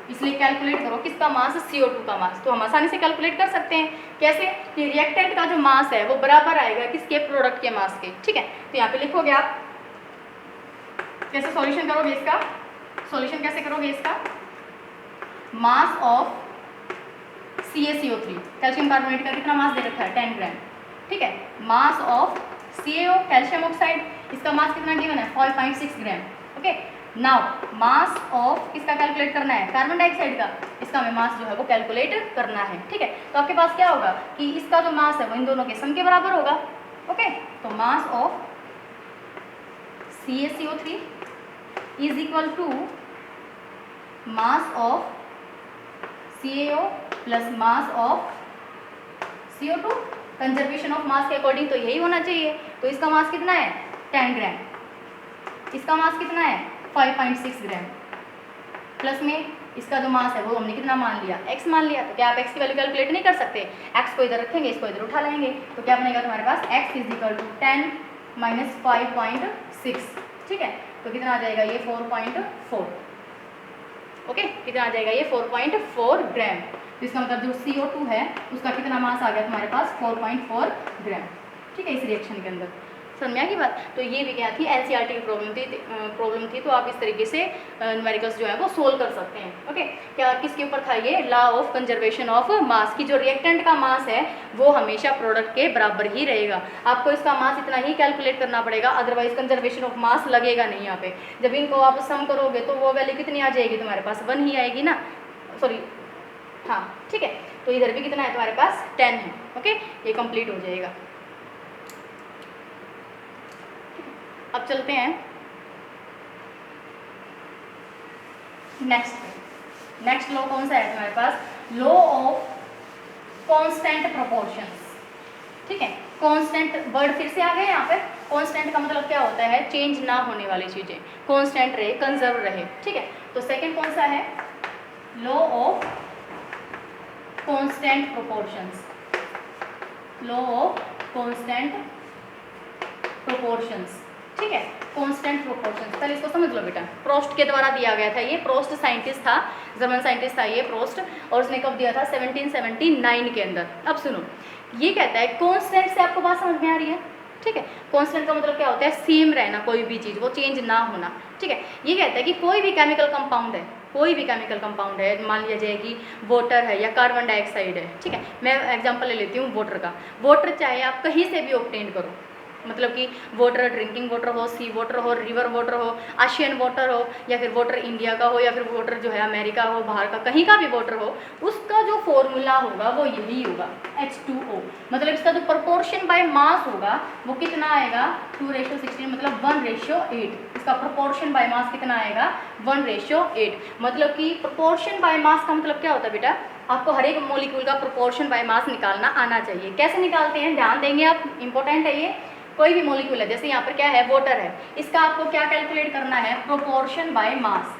इसलिए कैलकुलेट करो किसका मास, CO2 का मास। तो हम आसानी से कैलकुलेट कर सकते हैं, कैसे, कि रिएक्टेंट का जो मास है वो बराबर आएगा किसके, प्रोडक्ट के मास के। ठीक है, तो यहाँ पे लिखोगे आप, कैसे सॉल्यूशन करोगे इसका, सॉल्यूशन कैसे करोगे इसका, मास ऑफ CaCO3, कैल्शियम कार्बोनेट का कितना मास दे रखा है 10 ग्राम, ठीक है। मास ऑफ CaO कैल्शियम ऑक्साइड, इसका मास कितना गिवन है 5.6 ग्राम, ओके। नाउ मास ऑफ किसका कैलकुलेट करना है, कार्बन डाइऑक्साइड का, इसका हमें मास जो है वो कैलकुलेट करना है, ठीक है। तो आपके पास क्या होगा कि इसका जो मास है वो इन दोनों के सम के बराबर होगा, ओके। तो mass of CaCO3 is equal to mass of CaO plus mass of CO2। Conservation of mass के अकॉर्डिंग तो यही होना चाहिए। तो इसका मास कितना है 10 ग्राम, इसका मास कितना है 5.6 ग्राम, प्लस में इसका जो मास है वो हमने कितना मान लिया x मान लिया। तो क्या आप x की वैल्यू कैलकुलेट नहीं कर सकते, x को इधर रखेंगे, इसको इधर उठा लेंगे, तो क्या बनेगा तुम्हारे पास x is equal to 10 minus 5.6, ठीक है। तो कितना आ जाएगा ये 4.4, ओके। कितना आ जाएगा ये 4.4 ग्राम। इसका मतलब जो CO2 है उसका कितना मास आ गया तुम्हारे पास 4.4 ग्राम, ठीक है, इस रिएक्शन के अंदर। समझ में आ गई बात। तो ये भी क्या थी NCERT की प्रॉब्लम थी। तो आप इस तरीके से न्यूमेरिकल्स जो है वो सोल्व कर सकते हैं, ओके। क्या किसके ऊपर था ये, लॉ ऑफ कंजर्वेशन ऑफ मास की जो रिएक्टेंट का मास है वो हमेशा प्रोडक्ट के बराबर ही रहेगा। आपको इसका मास इतना ही कैलकुलेट करना पड़ेगा, अदरवाइज कंजर्वेशन ऑफ मास लगेगा नहीं यहाँ पे। जब इनको आप सम करोगे तो वो वैल्यू कितनी आ जाएगी तुम्हारे पास 1 ही आएगी ना, सॉरी, हाँ, ठीक है। तो इधर भी कितना है तुम्हारे पास 10 है, ओके। ये कंप्लीट हो जाएगा। अब चलते हैं नेक्स्ट लॉ कौन सा है तुम्हारे पास, लॉ ऑफ कांस्टेंट प्रोपोर्शंस, ठीक है। कांस्टेंट वर्ड फिर से आ गए यहाँ पे। कांस्टेंट का मतलब क्या होता है, चेंज ना होने वाली चीजें, कांस्टेंट रहे, कंजर्व रहे, ठीक है। तो सेकंड कौन सा है, law of constant proportions, law of constant proportions, ठीक है। कांस्टेंट प्रोपोर्शंस, पहले इसको समझ लो बेटा। प्रोस्ट के द्वारा दिया गया था ये, प्रोस्ट साइंटिस्ट था, जर्मन साइंटिस्ट था ये प्रोस्ट, और उसने कब दिया था 1779 के अंदर। अब सुनो, ये कहता है कांस्टेंट से आपको बात समझ में आ रही है, ठीक है। कांस्टेंट का मतलब क्या होता है, सेम रहना, कोई भी चीज़ वो चेंज ना होना, ठीक है। ये कहता है कि कोई भी केमिकल कंपाउंड है, कोई भी केमिकल कंपाउंड है, मान लिया जाए कि वाटर है या कार्बन डाइऑक्साइड है, ठीक है। मैं एग्जांपल ले लेती हूँ वाटर का। वाटर चाहे आप कहीं से भी ऑब्टेन करो, मतलब कि वाटर ड्रिंकिंग वाटर हो, सी वाटर हो, रिवर वाटर हो, आशियन वाटर हो, या फिर वाटर इंडिया का हो, या फिर वाटर जो है अमेरिका हो, बाहर का कहीं का भी वाटर हो, उसका जो फॉर्मूला होगा वो यही होगा H2O। मतलब इसका जो प्रोपोर्शन बाय मास होगा वो कितना आएगा 2:16, मतलब 1:8। इसका प्रोपोर्शन बाय मास कितना आएगा 1:8। मतलब कि प्रोपोर्शन बाय मास का मतलब क्या होता है बेटा, आपको हर एक मॉलिक्यूल का प्रोपोर्शन बाय मास निकालना आना चाहिए। कैसे निकालते हैं ध्यान देंगे आप, इंपॉर्टेंट है ये। कोई भी मॉलिक्यूल है, जैसे यहाँ पर क्या है वाटर है, इसका आपको क्या कैलकुलेट करना है, proportion by mass,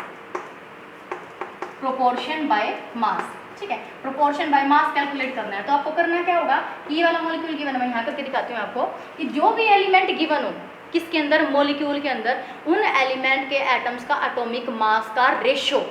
proportion by mass, ठीक है। प्रोपोर्शन बाय मास कैलकुलेट करना है। तो आपको करना क्या होगा, ये वाला मॉलिक्यूल गिवन है, मैं यहाँ करके दिखाती हूँ आपको, कि जो भी एलिमेंट गिवन हो किसके अंदर, मॉलिक्यूल के अंदर, उन एलिमेंट के एटम्स का एटॉमिक मास का रेशो,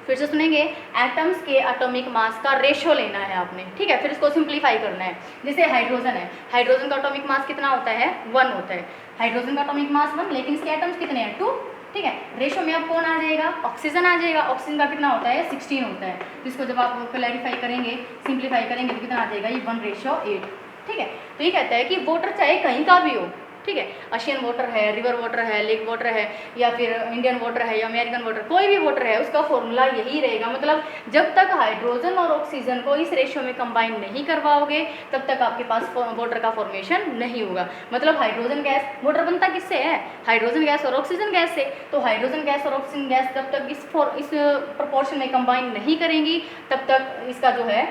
फिर से सुनेंगे, एटम्स के एटॉमिक मास का रेशो लेना है आपने, ठीक है। फिर इसको सिंप्लीफाई करना है। जैसे हाइड्रोजन है, हाइड्रोजन का एटॉमिक मास कितना होता है 1 होता है, हाइड्रोजन का एटॉमिक मास 1, लेकिन इसके एटम्स कितने हैं 2, ठीक है। रेशो में अब कौन आ जाएगा, ऑक्सीजन आ जाएगा। ऑक्सीजन का कितना होता है 16 होता है। जिसको जब आप क्लैरिफाई करेंगे, सिंप्लीफाई करेंगे तो कितना आ जाएगा ये 1:8, ठीक है। तो ये कहता है कि वाटर चाहे कहीं का भी हो, ठीक है, आशियन वाटर है, रिवर वाटर है, लेक वाटर है, या फिर इंडियन वाटर है या अमेरिकन वाटर, कोई भी वाटर है, उसका फॉर्मूला यही रहेगा। मतलब जब तक हाइड्रोजन और ऑक्सीजन को इस रेशियो में कंबाइन नहीं करवाओगे तब तक आपके पास वाटर का फॉर्मेशन नहीं होगा। मतलब हाइड्रोजन गैस, वाटर बनता किससे है, हाइड्रोजन गैस और ऑक्सीजन गैस से। तो हाइड्रोजन गैस और ऑक्सीजन गैस जब तक इस प्रोपोर्शन में कंबाइन नहीं करेंगी तब तक इसका जो है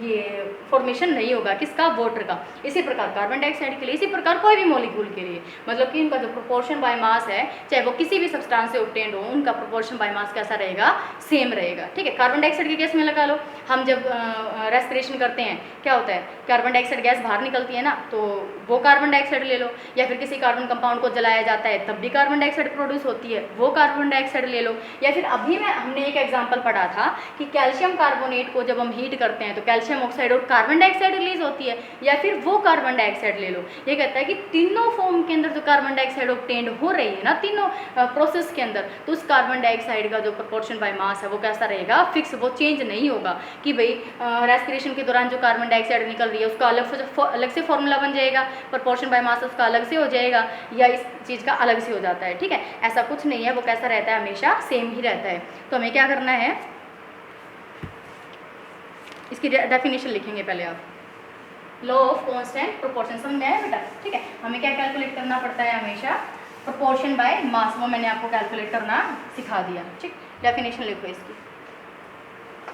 ये फॉर्मेशन नहीं होगा, किसका, वाटर का। इसी प्रकार कार्बन डाइऑक्साइड के लिए, इसी प्रकार कोई भी मॉलिक्यूल के लिए, मतलब कि इनका जो प्रोपोर्शन बाय मास है, चाहे वो किसी भी सब्सटेंस से ऑब्टेन्ड हो, उनका प्रोपोर्शन बाय मास कैसा रहेगा, सेम रहेगा, ठीक है। कार्बन डाइऑक्साइड के केस में लगा लो, हम जब रेस्पिरेशन करते हैं क्या होता है, कार्बन डाइऑक्साइड गैस बाहर निकलती है ना, तो वो कार्बन डाइऑक्साइड ले लो, या फिर किसी कार्बन कंपाउंड को जलाया जाता है तब भी कार्बन डाइऑक्साइड प्रोड्यूस होती है, वो कार्बन डाइऑक्साइड ले लो। या फिर अभी हमने एक एग्जाम्पल पढ़ा था कि कैल्शियम कार्बोनेट को जब हम हीट करते हैं तो कैल्शियम ऑक्साइड और कार्बन डाइऑक्साइड रिलीज होती है, या फिर वो कार्बन डाइऑक्साइड ले लो। ये कहता है कि तीनों फॉर्म के अंदर जो कार्बन डाइऑक्साइड ऑब्टेन्ड हो रही है ना तीनों प्रोसेस के अंदर, तो उस कार्बन डाइऑक्साइड का जो प्रोपोर्शन बाय मास है वो कैसा रहेगा, फिक्स, वो चेंज नहीं होगा कि भाई रेस्पिरेशन के दौरान जो कार्बन डाइऑक्साइड निकल रही है उसका अलग से फॉर्मूला बन जाएगा, प्रोपोर्शन बाय मास उसका अलग से हो जाएगा, या इस चीज़ का अलग से हो जाता है। ठीक है, ऐसा कुछ नहीं है, वो कैसा रहता है, हमेशा सेम ही रहता है। तो हमें क्या करना है, इसकी डेफिनेशन लिखेंगे पहले आप, लॉ ऑफ कांस्टेंट प्रोपोर्शन, समझ में आया बेटा? ठीक है, हमें क्या कैलकुलेट करना पड़ता है हमेशा, प्रोपोर्शन बाय मास, वो मैंने आपको कैलकुलेट करना सिखा दिया। ठीक, डेफिनेशन लिखो इसकी,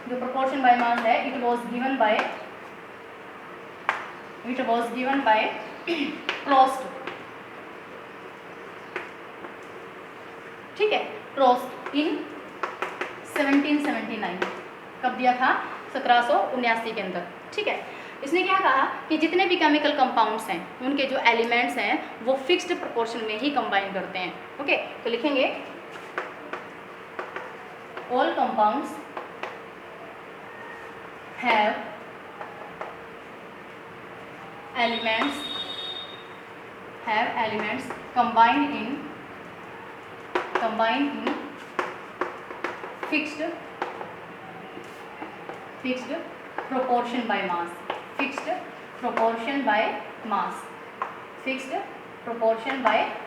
जो प्रोपोर्शन बाय मास है, इट वाज गिवन बाय प्रोस्ट, ठीक है, प्रोस्ट इन 1779, कब दिया था, 1779 के अंदर। ठीक है, इसने क्या कहा कि जितने भी केमिकल कंपाउंड्स हैं उनके जो एलिमेंट्स हैं वो फिक्स्ड प्रोपोर्शन में ही कंबाइन करते हैं। ओके, तो लिखेंगे all compounds have elements combined in fixed proportion by mass, fixed proportion by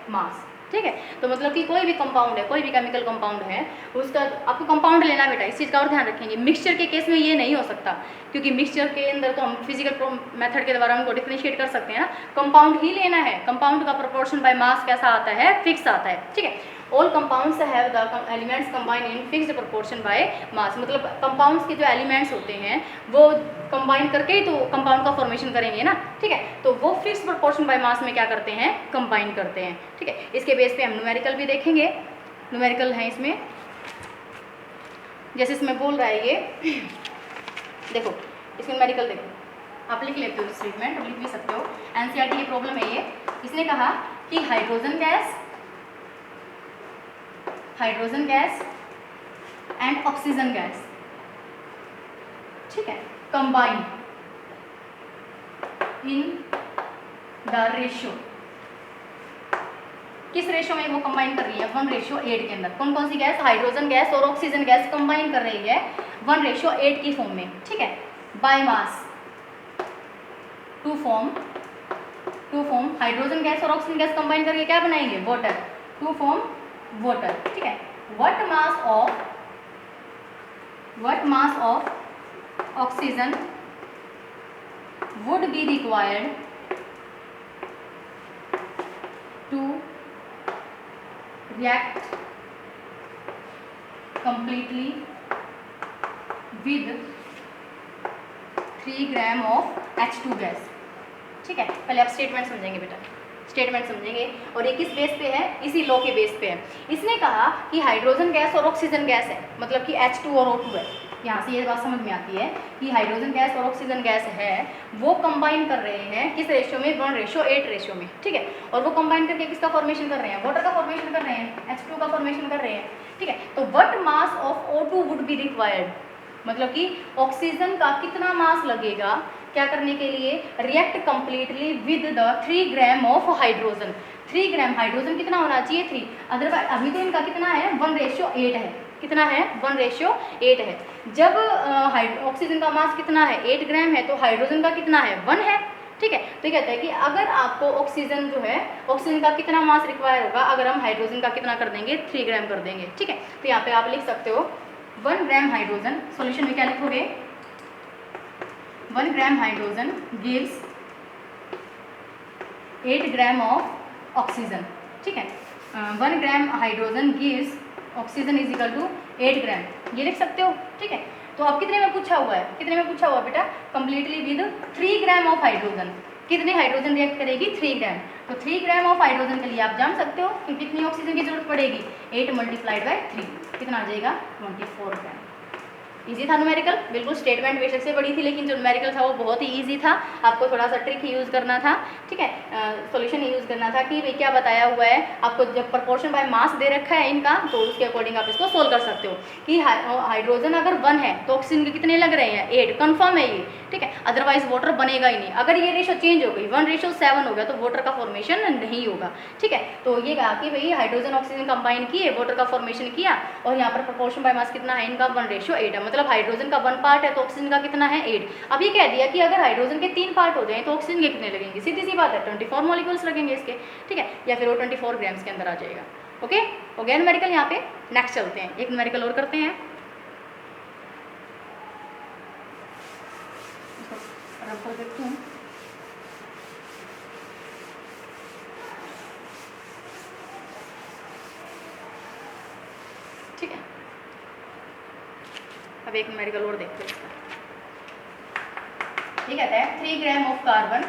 mass। ठीक है, तो मतलब कि कोई भी कंपाउंड है, कोई भी केमिकल कंपाउंड है, उसका आपको कंपाउंड लेना बेटा, इस चीज़ का और ध्यान रखेंगे। मिक्सचर के केस में ये नहीं हो सकता, क्योंकि मिक्सचर के अंदर तो हम फिजिकल मेथड के द्वारा उनको डिफरेंशिएट कर सकते हैं ना, कंपाउंड ही लेना है। कंपाउंड का प्रोपोर्शन बाय मास कैसा आता है, फिक्स आता है। ठीक है, all compounds have the elements combine in fixed proportion by mass, मतलब कंपाउंड्स के जो एलिमेंट्स होते हैं वो कंबाइन करके ही तो कंपाउंड का फॉर्मेशन करेंगे ना। ठीक है, तो वो फिक्स्ड प्रोपोर्शन बाय मास में क्या करते हैं, कंबाइन करते हैं। ठीक है, इसके बेस पे हम न्यूमेरिकल भी देखेंगे, न्यूमेरिकल हैं इसमें, जैसे इसमें बोल रहा है ये देखो, इसमें न्यूमेरिकल देखो, आप लिख लेते हो स्टेटमेंट, लिख भी सकते हो, एनसीईआरटी की प्रॉब्लम है ये। इसने कहा कि hydrogen gas and oxygen gas, ठीक है, कंबाइन इन द रेशियो, किस रेशियो में वो कंबाइन कर रही है, 1:8 के अंदर। कौन कौन सी गैस, हाइड्रोजन गैस और ऑक्सीजन गैस कंबाइन कर रही है 1:8 की फॉर्म में। ठीक है, by mass to form hydrogen gas और ऑक्सीजन गैस कंबाइन करके क्या बनाएंगे, वाटर, टू फॉर्म वाटर। ठीक है, what mass of oxygen would be required to react completely with 3 gram of H2 gas. ठीक है, पहले आप स्टेटमेंट समझेंगे बेटा, स्टेटमेंट समझेंगे, और ये किस बेस पे है, इसी लॉ के बेस पे है। इसने कहा कि हाइड्रोजन गैस और ऑक्सीजन गैस है, मतलब कि H2 और O2 है, यहाँ से ये बात समझ में आती है कि हाइड्रोजन गैस और ऑक्सीजन गैस है वो कंबाइन कर रहे हैं किस रेशियो में, 1:8 रेशियो में। ठीक है, और वो कंबाइन करके किसका फॉर्मेशन कर रहे हैं, वाटर का फॉर्मेशन कर रहे हैं, H2 का फॉर्मेशन कर रहे हैं। ठीक है, तो what mass of O2 would be required, मतलब कि ऑक्सीजन का कितना मास लगेगा क्या करने के लिए, react completely with the 3 gram of hydrogen. 3 gram hydrogen कितना होना चाहिए, 3, अदरवाइज अभी तो इनका कितना है, 1:8 है, कितना है, 1:8 है। जब ऑक्सीजन का मास कितना है, 8 ग्राम है, तो हाइड्रोजन का कितना है, 1 है। ठीक है, तो ये कहता है कि अगर आपको ऑक्सीजन जो है, ऑक्सीजन का कितना मास रिक्वायर होगा, अगर हम हाइड्रोजन का कितना कर देंगे, 3 ग्राम कर देंगे। ठीक है, तो यहाँ पे आप लिख सकते हो 1 ग्राम हाइड्रोजन, सॉल्यूशन में क्या लिखोगे, 1 gram hydrogen gives 8 gram of oxygen. ठीक है, 1 gram hydrogen gives oxygen is equal to 8 gram, ये लिख सकते हो। ठीक है, तो अब कितने में पूछा हुआ है, कितने में पूछा हुआ है बेटा, completely with 3 gram of hydrogen. कितने हाइड्रोजन रिएक्ट करेगी, 3 ग्राम। तो 3 ग्राम ऑफ हाइड्रोजन के लिए आप जान सकते हो कि कितनी ऑक्सीजन की जरूरत पड़ेगी, 8 × 3, कितना आ जाएगा, 24 ग्राम। इजी था न्यूमेरिकल, बिल्कुल स्टेटमेंट बेशक से बड़ी थी लेकिन जो न्यूमेरिकल था वो बहुत ही इजी था। आपको थोड़ा सा ट्रिक यूज़ करना था, ठीक है, सॉल्यूशन यूज़ करना था कि भाई क्या बताया हुआ है आपको, जब प्रपोर्शन बाय मास दे रखा है इनका तो उसके अकॉर्डिंग आप इसको सोल्व कर सकते हो कि हाइड्रोजन अगर 1 है तो ऑक्सीजन के कितने लग रहे हैं 8, कन्फर्म है ये, ठीक है, अदरवाइज वाटर बनेगा ही नहीं। अगर ये रेशो चेंज हो गई 1:7 हो गया तो वाटर का फॉर्मेशन नहीं होगा, ठीक है। तो ये कहा कि भाई हाइड्रोजन ऑक्सीजन कंबाइन किए, वाटर का फॉर्मेशन किया और यहाँ पर प्रपोर्शन बाय मास कितना है इनका 1:8 है, मतलब हाइड्रोजन का 1 पार्ट है तो ऑक्सीजन का कितना है 8। अब ये कह दिया कि अगर हाइड्रोजन के 3 पार्ट हो जाए तो ऑक्सीजन के कितने लगेंगे, सीधी सी बात है 24 मॉलिक्यूल्स लगेंगे इसके, ठीक है, या फिर वो 24 ग्राम्स के अंदर आ जाएगा। ओके, हो गया न्यूमेरिकल। यहाँ पे नेक्स्ट चलते हैं, एक न्यूमेरिकल और करते हैं। रब कर देती हूँ। ठीक है, अब एक न्यूमेरिकल और देखते हैं इसका। ये कहता है 3 ग्राम ऑफ कार्बन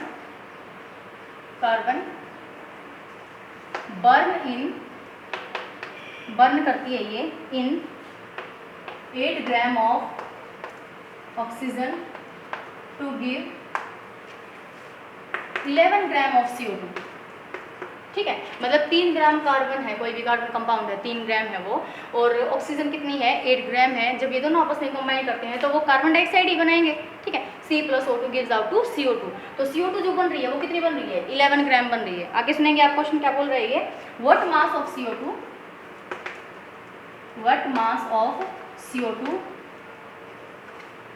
बर्न करती है ये इन 8 gram of oxygen to give 11 gram of CO2, ठीक है, मतलब 3 ग्राम कार्बन है, कोई भी कार्बन कंपाउंड है 3 ग्राम है वो, और ऑक्सीजन कितनी है 8 ग्राम है। जब ये दोनों आपस में कंबाइन करते हैं तो वो कार्बन डाइऑक्साइड ही बनाएंगे, ठीक है, C+O2 gives out to CO2। तो CO2 जो बन रही है वो कितनी बन रही है 11 ग्राम बन रही है। आगे सुनेंगे आप क्वेश्चन क्या बोल रही है, what mass of CO2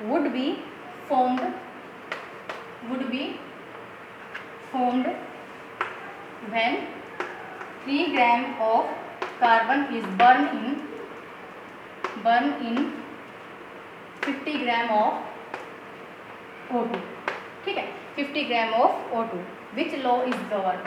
would be formed when 3 gram of carbon is burned in 50 gram of O2, ठीक है, 50 gram of O2। Which law is govern,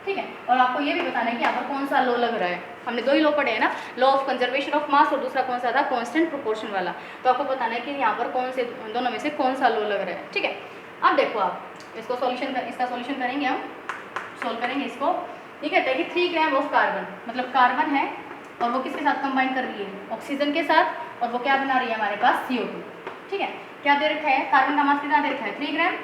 ठीक है। और आपको ये भी बताना है कि यहाँ पर कौन सा लॉ लग रहा है, हमने 2 ही लॉ पढ़े हैं ना, लॉ ऑफ कंजर्वेशन ऑफ मास और दूसरा कौन सा था कांस्टेंट प्रोपोर्शन वाला। तो आपको बताना है कि यहाँ पर कौन से दोनों में से कौन सा लॉ लग रहा है, ठीक है। अब देखो आप इसको इसका सॉल्यूशन करेंगे, हम सोल्व करेंगे इसको। ये कहता है कि 3 ग्राम ऑफ कार्बन, मतलब कार्बन है और वो किसके साथ कंबाइन कर रही है ऑक्सीजन के साथ, और वो क्या बना रही है हमारे पास CO2, ठीक है। क्या दे रखा है, कार्बन का मास कितना दे रखा है 3 ग्राम,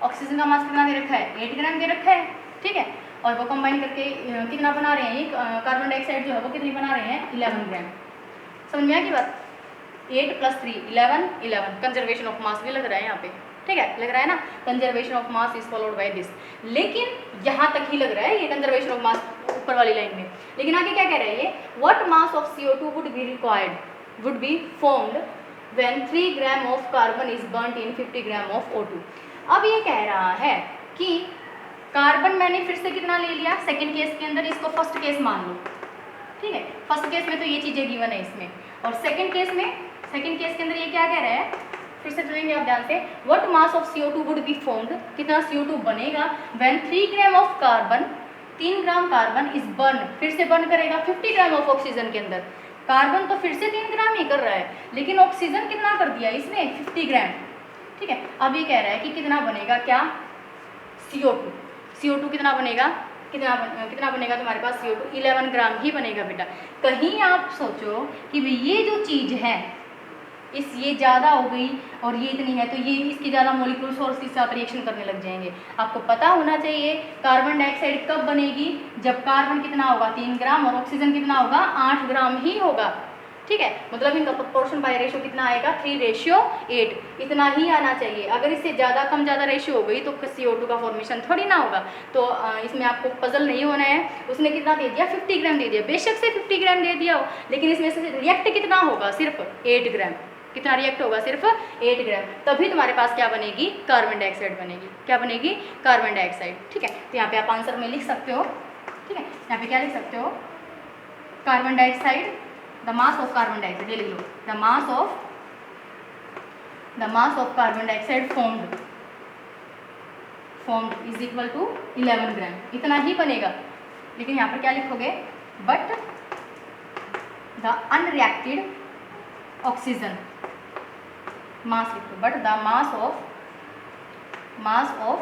ऑक्सीजन का मास कितना दे रखा है 8 ग्राम दे रखा है, ठीक है। और वो कंबाइन करके कितना बना रहे हैं, ये कार्बन डाइऑक्साइड जो है वो कितनी बना रहे हैं 11 ग्राम। समझ में आ गई बात, 8 + 3 11, कंजर्वेशन ऑफ मास भी लग रहा है यहाँ पे, ठीक है, लग रहा है ना, conservation of mass is followed by this. लेकिन यहाँ तक ही लग रहा है ये कंजर्वेशन ऑफ मास ऊपर वाली लाइन में, लेकिन आगे क्या कह रहा है ये, what mass of CO2 would be formed when 3 gram of carbon is burned in 50 gram of O2। अब ये कह रहा है कि कार्बन मैंने फिर से कितना ले लिया सेकंड केस के अंदर, इसको फर्स्ट केस मान लो, ठीक है, फर्स्ट केस में तो ये चीज़ें गिवन है इसमें, और सेकंड केस के अंदर ये क्या कह रहा है, फिर से सुनेंगे आप ध्यान से, what mass of CO2 would be formed, कितना CO2 बनेगा when 3 gram of carbon, 3 gram carbon is burn, फिर से बर्न करेगा 50 ग्राम ऑफ ऑक्सीजन के अंदर। कार्बन तो फिर से 3 ग्राम ही कर रहा है, लेकिन ऑक्सीजन कितना कर दिया इसमें 50 ग्राम, ठीक है। अब ये कह रहा है कि कितना बनेगा, क्या CO2 कितना बनेगा, कितना बनेगा तुम्हारे पास CO2 11 ग्राम ही बनेगा बेटा। कहीं आप सोचो कि भाई ये जो चीज़ है ये ज़्यादा हो गई और ये इतनी है तो ये इसकी ज़्यादा मॉलिक्यूल्स और इसके साथ रिएक्शन करने लग जाएंगे। आपको पता होना चाहिए कार्बन डाइऑक्साइड कब बनेगी, जब कार्बन कितना होगा 3 ग्राम और ऑक्सीजन कितना होगा 8 ग्राम ही होगा, ठीक है। मतलब इनका प्रोपोर्शन बाय रेशियो कितना आएगा 3:8, इतना ही आना चाहिए। अगर इससे ज़्यादा कम ज़्यादा रेशियो हो गई तो CO2 का फॉर्मेशन थोड़ी ना होगा। तो इसमें आपको पजल नहीं होना है, उसने कितना दे दिया 50 ग्राम दे दिया, बेशक से 50 ग्राम दे दिया हो, लेकिन इसमें से रिएक्ट कितना होगा सिर्फ 8 ग्राम, कितना रिएक्ट होगा सिर्फ 8 ग्राम, तभी तुम्हारे पास क्या बनेगी कार्बन डाइऑक्साइड बनेगी, क्या बनेगी कार्बन डाइऑक्साइड, ठीक है। तो यहाँ पे आप आंसर में लिख सकते हो, ठीक है, यहाँ पे क्या लिख सकते हो, carbon dioxide, the mass of carbon dioxide, ये लिख लो, the mass of carbon dioxide formed is equal to 11 gram, इतना ही बनेगा। लेकिन यहाँ पर क्या लिखोगे, but the unreacted oxygen mass लिखो, but the mass of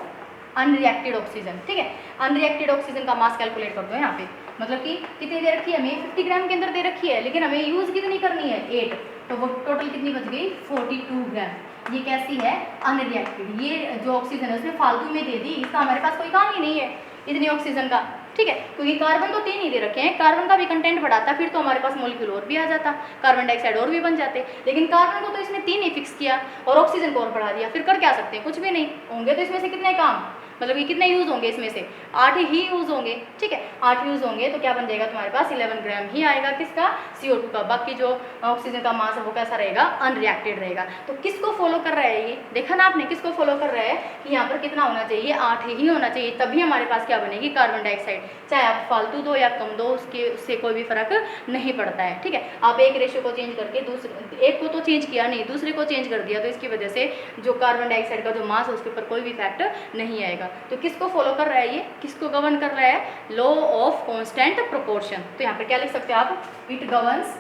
unreacted oxygen, ठीक है। अनरिएक्टेड ऑक्सीजन का मास कैलकुलेट कर दो यहाँ पे, मतलब कि कितनी दे रखी है हमें, 50 ग्राम के अंदर दे रखी है, लेकिन हमें यूज़ कितनी करनी है, 8, तो वो टोटल कितनी बच गई, 42 ग्राम। ये कैसी है, अनरिएक्टेड। ये जो ऑक्सीजन है उसने फालतू में दे दी, इसका हमारे पास कोई काम ही नहीं है इतनी ऑक्सीजन का, ठीक है, क्योंकि कार्बन तो 3 ही दे रखे हैं, कार्बन का भी कंटेंट बढ़ाता फिर तो हमारे पास मॉलिक्यूल और भी आ जाता, कार्बन डाइऑक्साइड और भी बन जाते, लेकिन कार्बन को तो इसने 3 ही फिक्स किया और ऑक्सीजन को और बढ़ा दिया, फिर कर क्या सकते हैं, कुछ भी नहीं। होंगे तो इसमें से कितने काम, मतलब ये कितने यूज़ होंगे, इसमें से 8 ही यूज़ होंगे, ठीक है, 8 यूज़ होंगे, तो क्या बन जाएगा तुम्हारे पास 11 ग्राम ही आएगा, किसका, CO2 का। बाकी जो ऑक्सीजन का मास है वो कैसा रहेगा, अनरिएक्टेड रहेगा। तो किसको फॉलो कर रहा है ये, देखा ना आपने, किसको फॉलो कर रहा है कि यहाँ पर कितना होना चाहिए, 8 ही होना चाहिए, तभी हमारे पास क्या बनेगी, कार्बन डाइऑक्साइड। चाहे आप फालतू दो या कम दो, उससे कोई भी फर्क नहीं पड़ता है, ठीक है। आप एक रेशियो को चेंज करके दूसरे, एक को तो चेंज किया नहीं, दूसरे को चेंज कर दिया, तो इसकी वजह से जो कार्बन डाइऑक्साइड का जो मास है उसके ऊपर कोई भी इफेक्ट नहीं आएगा। तो किसको फॉलो कर रहा है ये, किसको गवर्न कर रहा है, लॉ ऑफ कांस्टेंट प्रोपोर्शन। तो यहाँ पर क्या लिख सकते हैं आप, it governs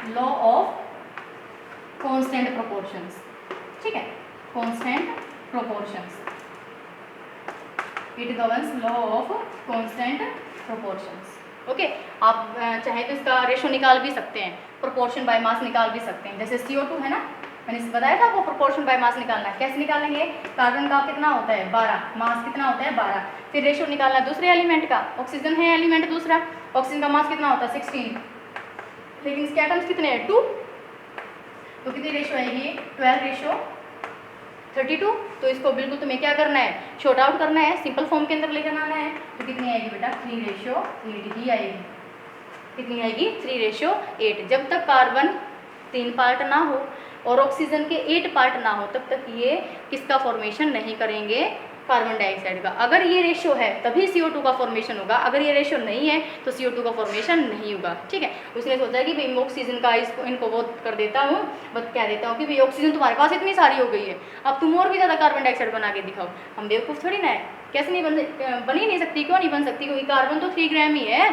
law of constant proportions, ठीक है, constant proportions, it governs law of constant proportions. Okay, आप चाहे तो इसका रेशो निकाल भी सकते हैं, प्रोपोर्शन बाय मास निकाल भी सकते हैं, जैसे CO2 है ना, मैंने बताया था आपको प्रोपोर्शन बाय मास निकालना है। कैसे निकालेंगे, कार्बन का कितना होता है 12, मास कितना होता है 12, फिर रेशो निकालना है दूसरे एलिमेंट का, ऑक्सीजन है एलिमेंट दूसरा, ऑक्सीजन का मास कितना होता है 16, लेकिन इसके एटम्स कितने हैं 2, तो कितनी रेशो आएगी 12:32। तो इसको बिल्कुल तुम्हें क्या करना है, शॉर्ट आउट करना है, सिंपल फॉर्म के अंदर लेकर आना है, तो कितनी आएगी बेटा 3:8 ही आएगी, कितनी आएगी 3:8। जब तक कार्बन 3 पार्ट ना हो और ऑक्सीजन के 8 पार्ट ना हो तब तक ये किसका फॉर्मेशन नहीं करेंगे, कार्बन डाइऑक्साइड का। अगर ये रेशियो है तभी CO2 का फॉर्मेशन होगा, अगर ये रेशियो नहीं है तो CO2 का फॉर्मेशन नहीं होगा, ठीक है। उसने सोचा कि भाई ऑक्सीजन का इनको वो कर देता हूँ, बस कह देता हूँ कि भाई ऑक्सीजन तुम्हारे पास इतनी सारी हो गई है, अब तुम और भी ज़्यादा कार्बन डाइऑक्साइड बना के दिखाओ। हम बेवकूफ़ थोड़ी ना है, कैसे नहीं बन ही नहीं सकती, क्यों नहीं बन सकती, क्योंकि कार्बन तो 3 ग्राम ही है,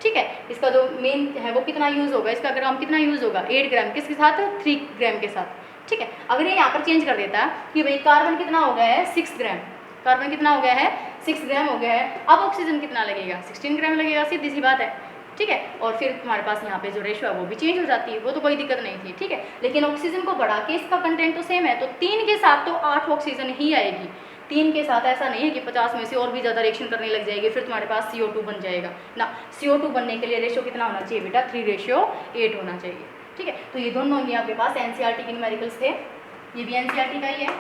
ठीक है। इसका जो मेन है वो कितना यूज़ होगा, इसका ग्राम कितना यूज़ होगा 8 ग्राम, किसके साथ 3 ग्राम के साथ, ठीक है। अगर ये यहाँ पर चेंज कर देता कि भाई कार्बन कितना हो गया है 6 ग्राम, कार्बन कितना हो गया है 6 ग्राम हो गया है, अब ऑक्सीजन कितना लगेगा 16 ग्राम लगेगा, सीधी सी बात है, ठीक है। और फिर तुम्हारे पास यहाँ पे जो रेशो है वो भी चेंज हो जाती है, वो तो कोई दिक्कत नहीं थी, ठीक है। लेकिन ऑक्सीजन को बढ़ा के इसका कंटेंट तो सेम है, तो 3 के साथ तो 8 ऑक्सीजन ही आएगी, 3 के साथ ऐसा नहीं है कि 50 में से और भी ज़्यादा रिएक्शन करने लग जाएगी, फिर तुम्हारे पास CO2 बन जाएगा ना। CO2 बनने के लिए रेशो कितना होना चाहिए बेटा 3:8 होना चाहिए, ठीक है। तो ये दोनों ही आपके पास NCERT के न्यूमेरिकल्स थे, ये भी NCERT का ही है,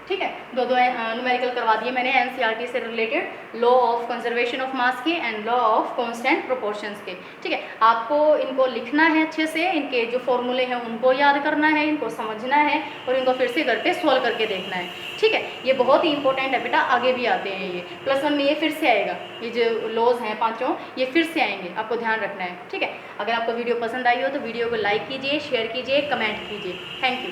ठीक है। दो न्यूमेरिकल करवा दिए मैंने NCERT से related, law of conservation of mass के and law of constant proportions के, ठीक है। आपको इनको लिखना है अच्छे से, इनके जो फॉर्मूले हैं उनको याद करना है, इनको समझना है और इनको फिर से घर पे सॉल्व करके देखना है, ठीक है। ये बहुत ही इंपॉर्टेंट है बेटा, आगे भी आते हैं ये +1 में, ये फिर से आएगा, ये जो लॉज हैं 5 ये फिर से आएंगे, आपको ध्यान रखना है, ठीक है। अगर आपको वीडियो पसंद आई हो तो वीडियो को लाइक कीजिए, शेयर कीजिए, कमेंट कीजिए। Thank you.